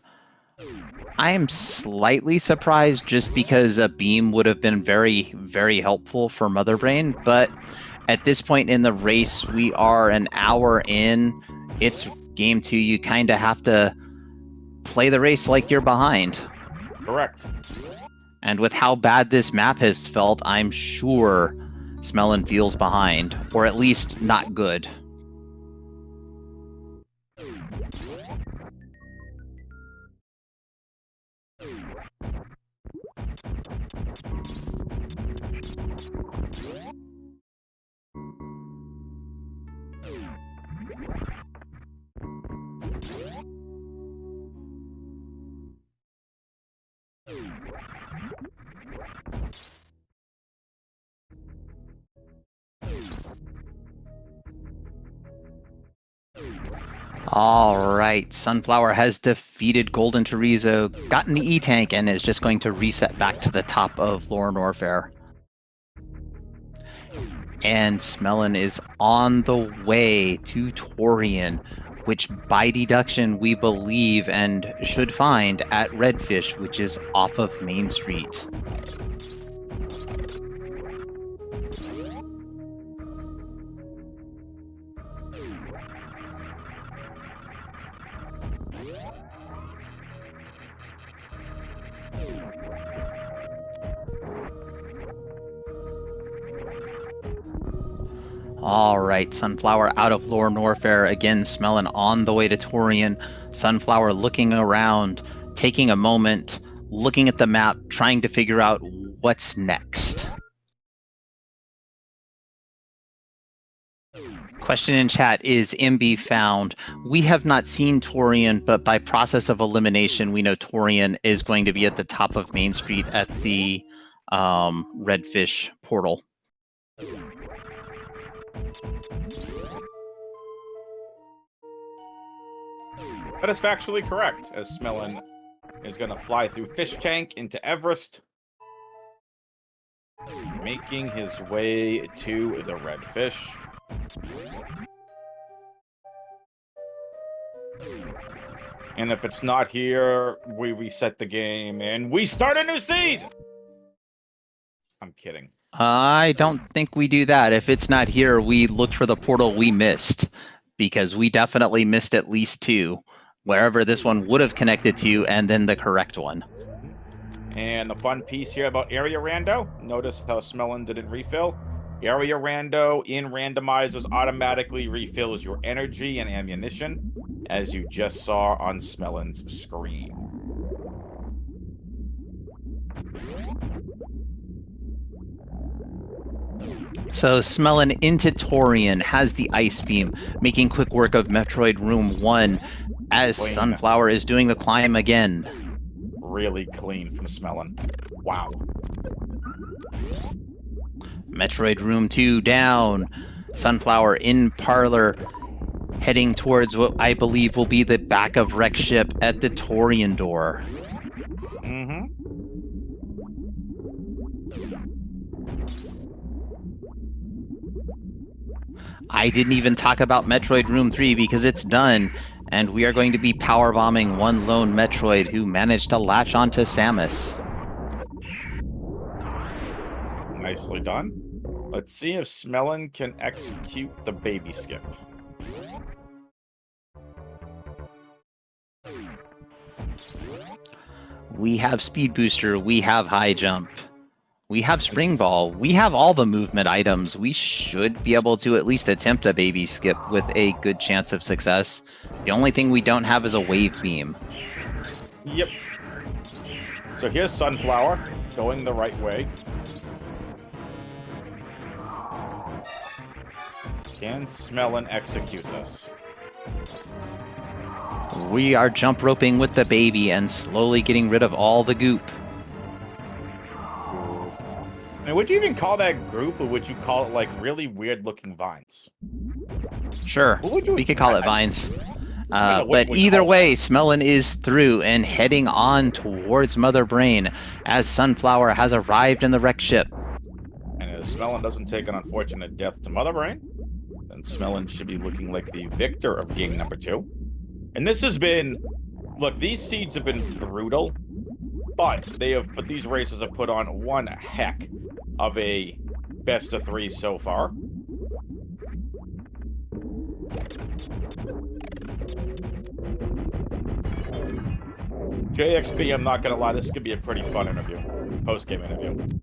I am slightly surprised just because a beam would have been very, very helpful for Mother Brain, but at this point in the race, we are an hour in. It's game 2. You kind of have to play the race like you're behind. Correct. And with how bad this map has felt, I'm sure Smelon feels behind, or at least not good. All right, Sunflower has defeated Golden Chorizo, gotten the E-Tank, and is just going to reset back to the top of Lore Norfair. And Smelon is on the way to Torian, which by deduction we believe and should find at Redfish, which is off of Main Street. All right, Sunflower out of Lore Norfair. Again, Smelon on the way to Torian. Sunflower looking around, taking a moment, looking at the map, trying to figure out what's next. Question in chat, is MB found? We have not seen Torian, but by process of elimination, we know Torian is going to be at the top of Main Street at the Redfish portal. That is factually correct, as Smelon is going to fly through Fish Tank into Everest, making his way to the Redfish. And if it's not here, we reset the game and we start a new seed! I'm kidding. I don't think we do that. If it's not here, we look for the portal we missed, because we definitely missed at least 2, wherever this one would have connected to, and then the correct one. And the fun piece here about Area Rando, notice how Smelon didn't refill. Area Rando in Randomizers automatically refills your energy and ammunition, as you just saw on Smelon's screen. So Smelon into Torian, has the Ice Beam, making quick work of Metroid Room 1 as Clean. Sunflower is doing the climb again. Really clean from Smelon. Wow. Metroid Room 2 down. Sunflower in Parlor, heading towards what I believe will be the back of Wreck Ship at the Torian door. Mm-hmm. I didn't even talk about Metroid Room 3 because it's done, and we are going to be power bombing one lone Metroid who managed to latch onto Samus. Nicely done. Let's see if Smelon can execute the baby skip. We have Speed Booster, we have High Jump, we have Spring Ball, we have all the movement items. We should be able to at least attempt a baby skip with a good chance of success. The only thing we don't have is a Wave Beam. Yep. So here's Sunflower, going the right way. Can Smelon execute this? We are jump roping with the baby and slowly getting rid of all the goop. mean, would you even call that group, or would you call it like really weird-looking vines? Sure, What would you? we could call it vines. I know what But you would either call way, Smelon is through and heading on towards Mother Brain as Sunflower has arrived in the wreck ship. And if Smelon doesn't take an unfortunate death to Mother Brain, then Smelon should be looking like the victor of game number 2. And this has been, look, these seeds have been brutal, but these races have put on one heck of a best of 3 so far. JXB, I'm not gonna lie, this could be a pretty fun interview, post-game interview.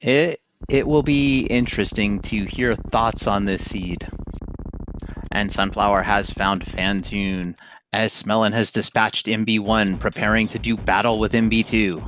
It will be interesting to hear thoughts on this seed. And Sunflower has found Fantoon as Smelon has dispatched MB1, preparing to do battle with MB2.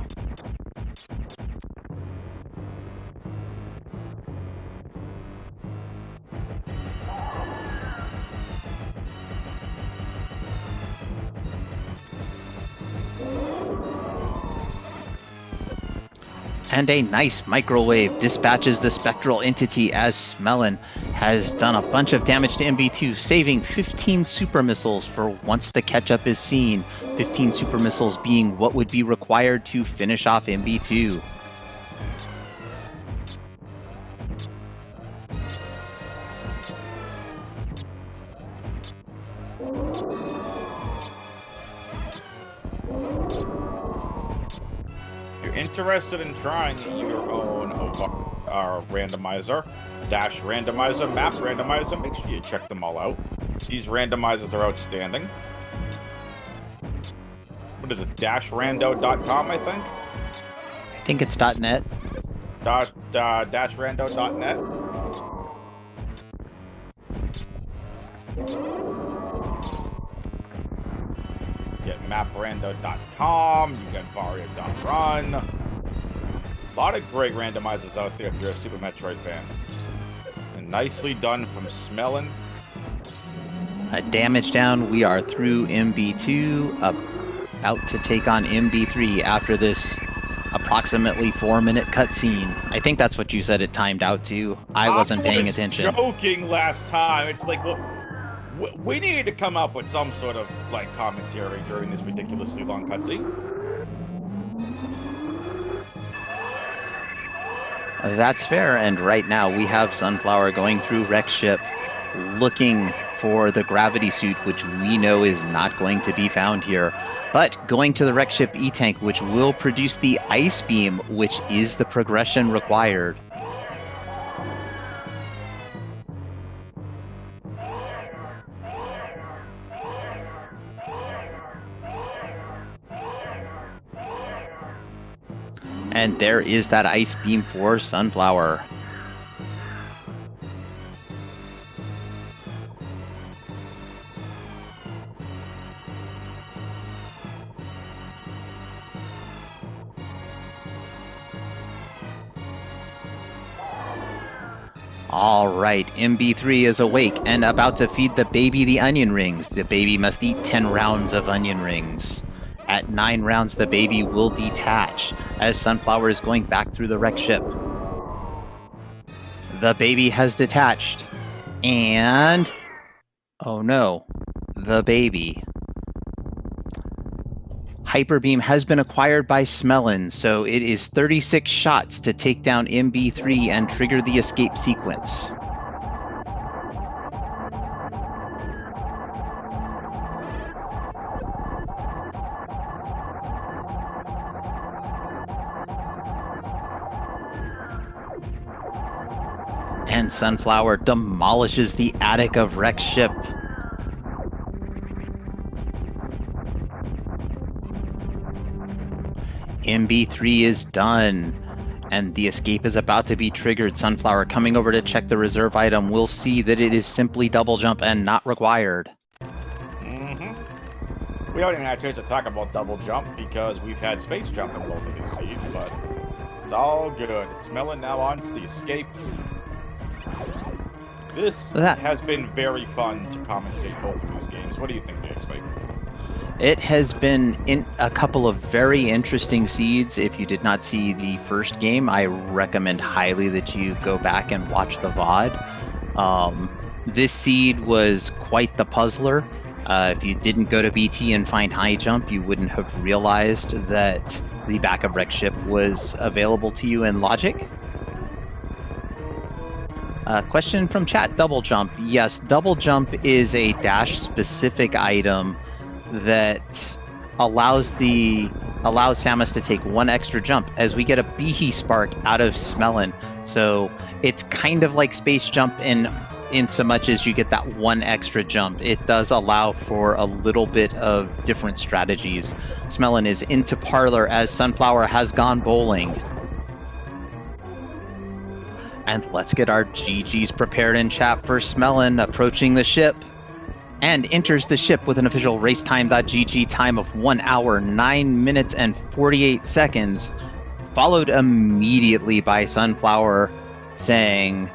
And a nice microwave dispatches the spectral entity as Smelon has done a bunch of damage to MB2, saving 15 super missiles for once the catch-up is seen. 15 super missiles being what would be required to finish off MB2. Interested in trying your own randomizer, dash randomizer, map randomizer, make sure you check them all out. These randomizers are outstanding. What is it, dashrando.com, I think? I think it's .net. Dashrando.net. Get maprando.com, you get varia.run. A lot of great randomizers out there if you're a Super Metroid fan. And nicely done from Smelon. Damage down, we are through MB2, about to take on MB3 after this approximately 4-minute cutscene. I think that's what you said it timed out to. I wasn't paying attention. Joking last time. It's like, well, we needed to come up with some sort of like commentary during this ridiculously long cutscene. That's fair, and right now we have Sunflower going through Wreck Ship, looking for the gravity suit, which we know is not going to be found here, but going to the Wreck Ship E-Tank, which will produce the Ice Beam, which is the progression required. And there is that Ice Beam for Sunflower. All right, MB3 is awake and about to feed the baby the onion rings. The baby must eat 10 rounds of onion rings. At 9 rounds, the baby will detach as Sunflower is going back through the wreck ship. The baby has detached. And... oh no. The baby. Hyper Beam has been acquired by Smelon, so it is 36 shots to take down MB3 and trigger the escape sequence. And Sunflower demolishes the attic of Wreck Ship. MB3 is done, and the escape is about to be triggered. Sunflower coming over to check the reserve item will see that it is simply double jump and not required. We haven't even had a chance to talk about double jump because we've had space jump in both of these seeds, but it's all good. Smelon now on to the escape. This has been very fun to commentate both of these games. What do you think, JXB? It has been in a couple of very interesting seeds. If you did not see the first game, I recommend highly that you go back and watch the VOD. This seed was quite the puzzler. If you didn't go to BT and find high jump, you wouldn't have realized that the back of wreck ship was available to you in logic. Question from chat, double jump. Yes, double jump is a dash specific item that allows Samus to take one extra jump as we get a Behe spark out of Smelon. So it's kind of like space jump in so much as you get that one extra jump. It does allow for a little bit of different strategies. Smelon is into parlor as Sunflower has gone bowling. And let's get our GGs prepared in chat for Smelon approaching the ship. And enters the ship with an official racetime.gg time of 1 hour, 9 minutes, and 48 seconds, followed immediately by Sunflower saying,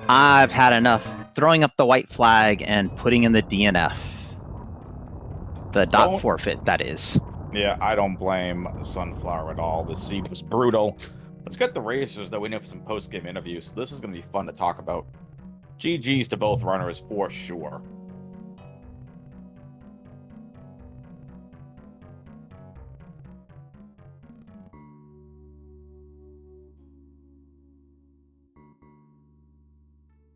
"I've had enough," throwing up the white flag and putting in the DNF. The dot forfeit, that is. Yeah, I don't blame Sunflower at all. The seed was brutal. Let's get the racers, though, we know for some post-game interviews. So this is going to be fun to talk about. GGs to both runners for sure.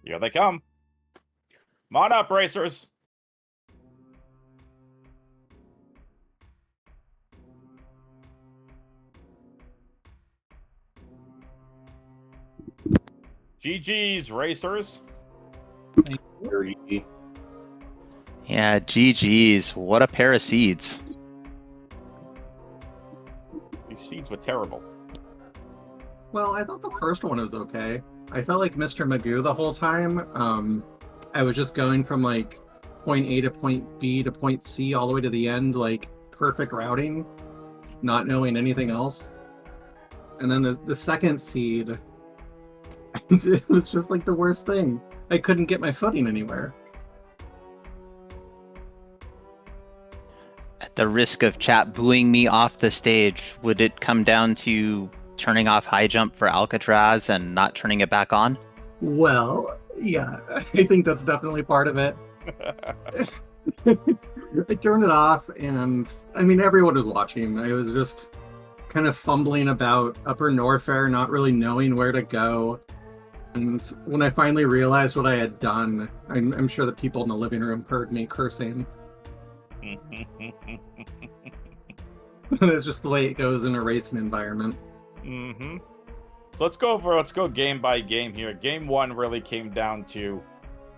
Here they come. Come on up, racers. GG's, racers. Yeah, GG's. What a pair of seeds. These seeds were terrible. Well, I thought the first one was okay. I felt like Mr. Magoo the whole time. I was just going from like point A to point B to point C all the way to the end, like perfect routing, not knowing anything else. And then the second seed, it was just like the worst thing. I couldn't get my footing anywhere. At the risk of chat booing me off the stage, would it come down to turning off high jump for Alcatraz and not turning it back on? Well, yeah, I think that's definitely part of it. I turned it off, and I mean, everyone was watching. I was just kind of fumbling about Upper Norfair, not really knowing where to go. And when I finally realized what I had done, I'm sure the people in the living room heard me cursing. That's just the way it goes in a racing environment. Mm-hmm. So let's go game by game here. Game one really came down to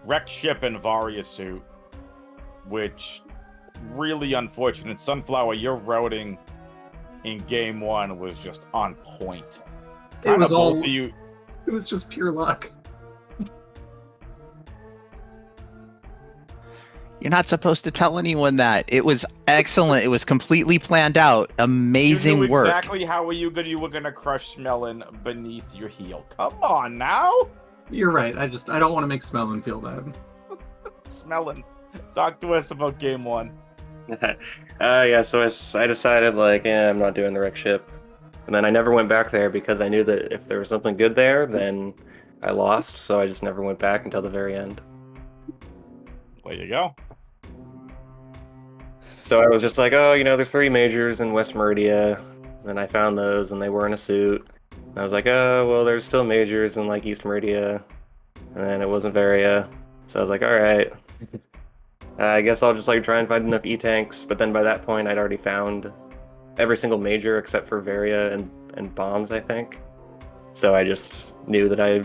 wreck ship and Varia suit, which really unfortunate. Sunflower, your routing in game one was just on point. It was all both of you. It was just pure luck. You're not supposed to tell anyone that. It was excellent. It was completely planned out. Amazing you knew work. Exactly how you were gonna crush Smelon beneath your heel. Come on now. You're right. I don't want to make Smelon feel bad. Smelon, talk to us about game one. Yeah, so I decided, like, I'm not doing the wreck ship. And then I never went back there because I knew that if there was something good there, then I lost, so I just never went back until the very end. There you go. So I was just like, oh, there's 3 majors in West Meridia. And I found those, and they were in a suit. And I was like, oh, well, there's still majors in, like, East Meridia. And then it wasn't Varia. So I was like, all right. I guess I'll just, like, try and find enough E-tanks. But then by that point, I'd already found every single major except for Varia and bombs, I think. So I just knew that I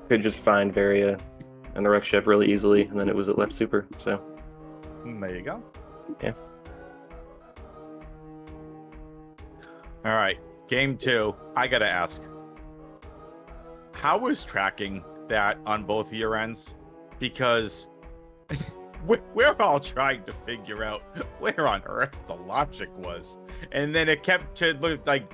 could just find Varia and the wreck ship really easily, and then it was at left super, so. There you go. Yeah. All right, game two. I gotta ask, how was tracking that on both of your ends? Because we're all trying to figure out where on earth the logic was, and then it kept to look like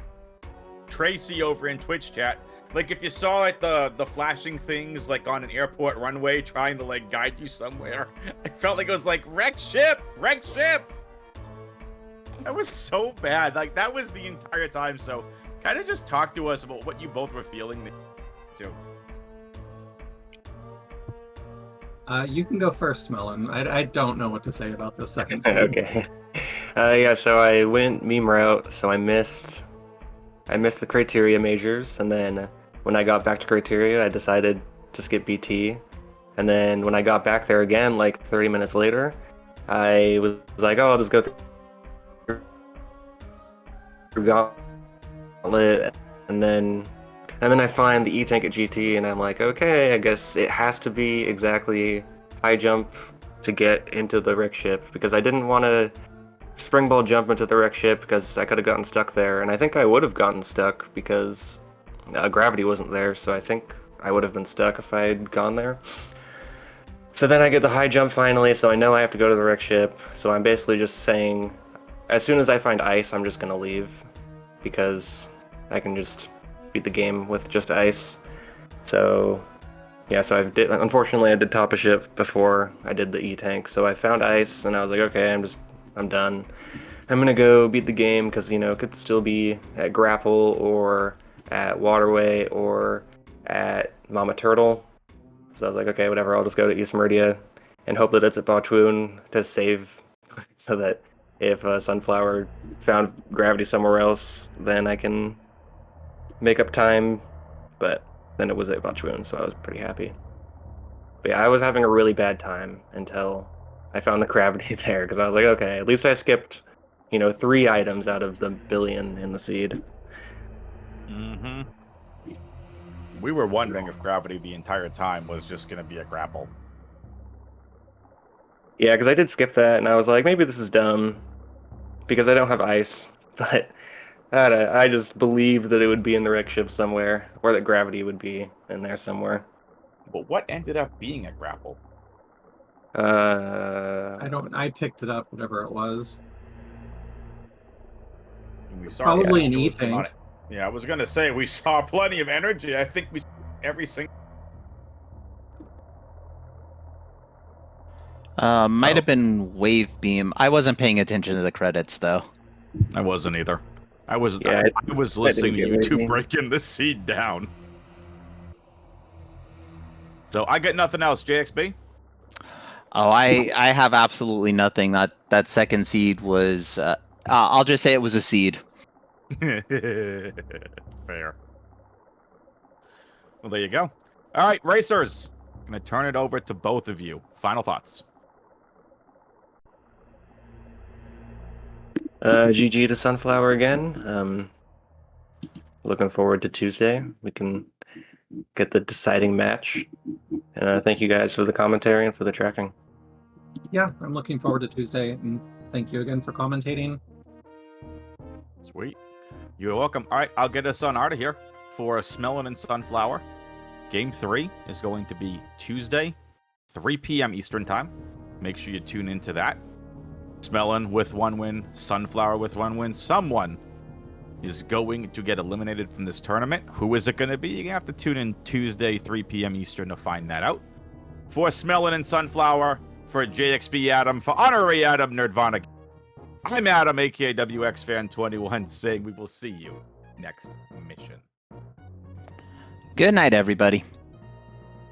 Tracy over in Twitch chat. Like, if you saw, like, the flashing things, like, on an airport runway trying to, like, guide you somewhere, I felt like it was like, wreck ship! Wreck ship! That was so bad. Like, that was the entire time. So, kind of just talk to us about what you both were feeling too. You can go first, Smelon. I don't know what to say about this second seed. Okay. Yeah, so I went meme route, so I missed the criteria majors, and then when I got back to criteria, I decided to skip BT. And then when I got back there again, like 30 minutes later, I was like, oh, I'll just go through Gauntlet, and then I find the E-Tank at GT, and I'm like, okay, I guess it has to be exactly high jump to get into the wreck ship, because I didn't want to springball jump into the wreck ship because I could have gotten stuck there, and I think I would have gotten stuck because gravity wasn't there, so I think I would have been stuck if I had gone there. So then I get the high jump finally, so I know I have to go to the wreck ship, so I'm basically just saying, as soon as I find ice, I'm just going to leave, because I can just beat the game with just ice. So yeah, so unfortunately I did top a ship before I did the E-Tank, so I found ice, and I was like, okay, I'm done. I'm gonna go beat the game, because, you know, it could still be at Grapple, or at Waterway, or at Mama Turtle. So I was like, okay, whatever, I'll just go to East Meridia and hope that it's at Bachwoon to save, so that if Sunflower found gravity somewhere else, then I can make up time. But then it was at Bachwoon, so I was pretty happy. But yeah, I was having a really bad time until I found the gravity there, because I was like, okay, at least I skipped, 3 items out of the billion in the seed. Mm-hmm. We were wondering if gravity the entire time was just going to be a grapple. Yeah, because I did skip that, and I was like, maybe this is dumb, because I don't have ice. But I just believed that it would be in the wreck ship somewhere, or that gravity would be in there somewhere. But what ended up being a grapple? I picked it up, whatever it was. And we saw Probably an it was E-Tank. Yeah, I was going to say, we saw plenty of energy. I think we saw every single... Might have been Wave Beam. I wasn't paying attention to the credits, though. I wasn't either. I was I listening to didn't you get two anything. breaking the seed down. So I got nothing else, JXB. Oh, I have absolutely nothing. That second seed was. I'll just say it was a seed. Fair. Well, there you go. All right, racers. Gonna turn it over to both of you. Final thoughts. GG to Sunflower again. Looking forward to Tuesday. We can get the deciding match. And thank you guys for the commentary and for the tracking. Yeah, I'm looking forward to Tuesday, and thank you again for commentating. Sweet. You're welcome. All right, I'll get us on out of here for Smelon and Sunflower. Game 3 is going to be Tuesday, 3 p.m. Eastern Time. Make sure you tune into that. Smelon with 1 win, Sunflower with 1 win. Someone is going to get eliminated from this tournament. Who is it going to be? You're going to have to tune in Tuesday, 3 p.m. Eastern to find that out. For Smelon and Sunflower, for JXB Adam, for Honorary Adam Nerdvana, I'm Adam, aka WXFan21, saying we will see you next mission. Good night, everybody.